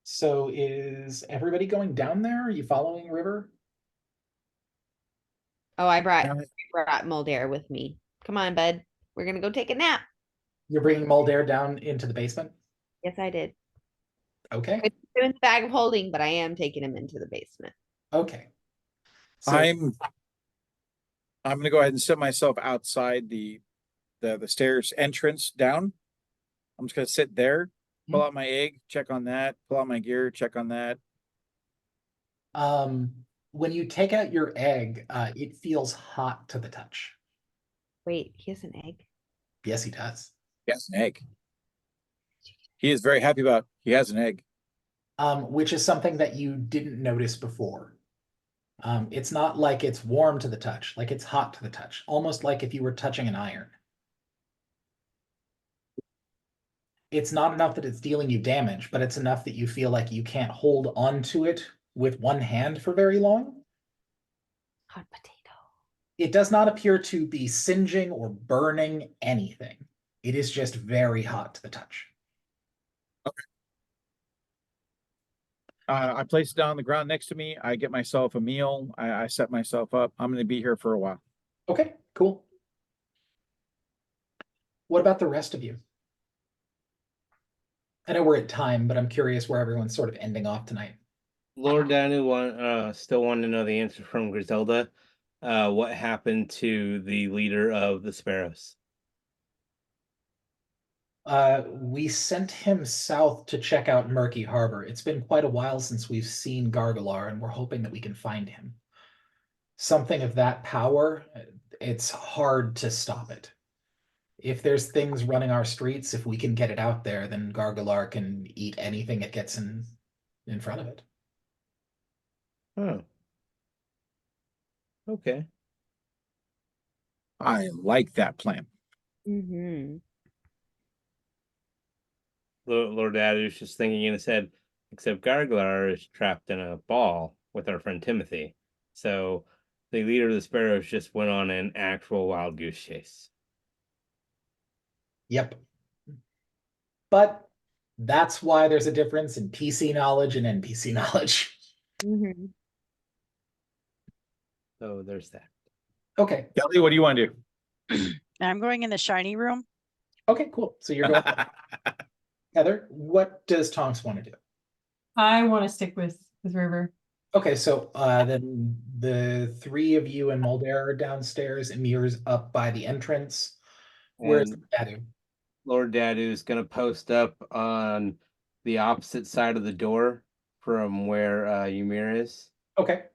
Speaker 1: So is everybody going down there? Are you following River?
Speaker 3: Oh, I brought
Speaker 8: Yeah.
Speaker 3: Mulder with me. Come on, bud. We're gonna go take a nap.
Speaker 1: You're bringing Mulder down into the basement?
Speaker 3: Yes, I did.
Speaker 1: Okay.
Speaker 3: I put him in the bag of holding, but I am taking him into the basement.
Speaker 1: Okay. So
Speaker 8: I'm gonna go ahead and set myself outside the stairs entrance down. I'm just gonna sit there, pull out my egg, check on that, pull out my gear, check on that.
Speaker 1: when you take out your egg, it feels hot to the touch.
Speaker 3: Wait, he has an egg?
Speaker 1: Yes, he does.
Speaker 8: Yes, an egg. He is very happy about he has an egg.
Speaker 1: Which is something that you didn't notice before. It's not like it's warm to the touch, like it's hot to the touch, almost like if you were touching an iron. It's not enough that it's dealing you damage, but it's enough that you feel like you can't hold on to it with one hand for very long.
Speaker 3: Hot potato.
Speaker 1: It does not appear to be singeing or burning anything. It is just very hot to the touch.
Speaker 8: I place it down on the ground next to me. I get myself a meal. I set myself up. I'm gonna be here for a while.
Speaker 1: Okay, cool. What about the rest of you? I know we're at time, but I'm curious where everyone's sort of ending off tonight.
Speaker 2: Lord Danu still wanted to know the answer from Griselda. What happened to the leader of the Sparrows?
Speaker 1: We sent him south to check out Murky Harbor. It's been quite a while since we've seen Gargalar, and we're hoping that we can find him. Something of that power, it's hard to stop it. If there's things running our streets, if we can get it out there, then Gargalar can eat anything it gets in front of it.
Speaker 2: Oh. Okay.
Speaker 8: I like that plan.
Speaker 3: Mm-hmm.
Speaker 2: Lord Dadu's just thinking in his head, except Garglar is trapped in a ball with our friend Timothy. So the leader of the Sparrows just went on an actual wild goose chase.
Speaker 1: Yep. But that's why there's a difference in PC knowledge and NPC knowledge.
Speaker 3: Mm-hmm.
Speaker 2: So there's that.
Speaker 1: Okay.
Speaker 8: Kelly, what do you want to do?
Speaker 7: I'm going in the shiny room.
Speaker 1: Okay, cool. So you're going. Heather, what does Tonks want to do?
Speaker 9: I want to stick with River.
Speaker 1: Okay, so then the three of you and Mulder are downstairs, Emir's up by the entrance. Where's
Speaker 2: And
Speaker 1: Dadu?
Speaker 2: Lord Dadu is going to post up on the opposite side of the door from where Ymir is.
Speaker 1: Okay.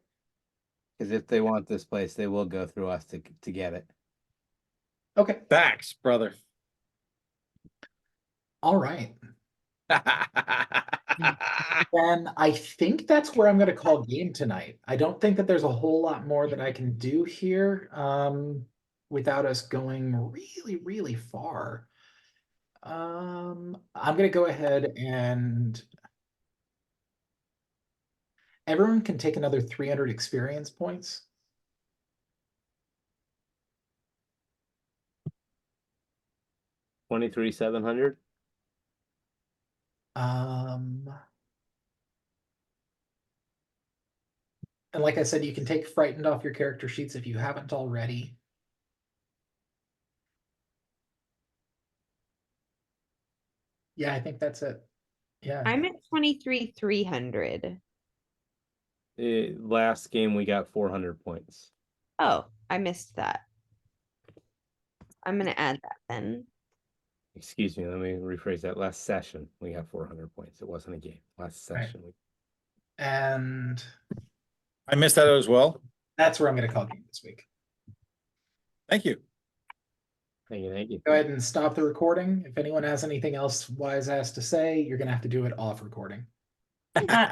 Speaker 2: Because if they want this place, they will go through us to get it.
Speaker 1: Okay.
Speaker 8: Facts, brother.
Speaker 1: All right. Then I think that's where I'm gonna call game tonight. I don't think that there's a whole lot more that I can do here, without us going really, really far. I'm gonna go ahead and everyone can take another 300 experience points.
Speaker 2: $23,700.
Speaker 1: And like I said, you can take frightened off your character sheets if you haven't already. Yeah, I think that's it. Yeah.
Speaker 3: I'm at 23,300.
Speaker 2: Last game we got 400 points.
Speaker 3: Oh, I missed that. I'm gonna add that then.
Speaker 2: Excuse me, let me rephrase that. Last session we got 400 points. It wasn't a game. Last
Speaker 1: Right.
Speaker 2: session.
Speaker 1: And
Speaker 8: I missed that as well.
Speaker 1: that's where I'm gonna call game this week.
Speaker 8: Thank you.
Speaker 2: Thank you. Thank you.
Speaker 1: Go ahead and stop the recording. If anyone has anything else wise ass to say, you're gonna have to do it off recording.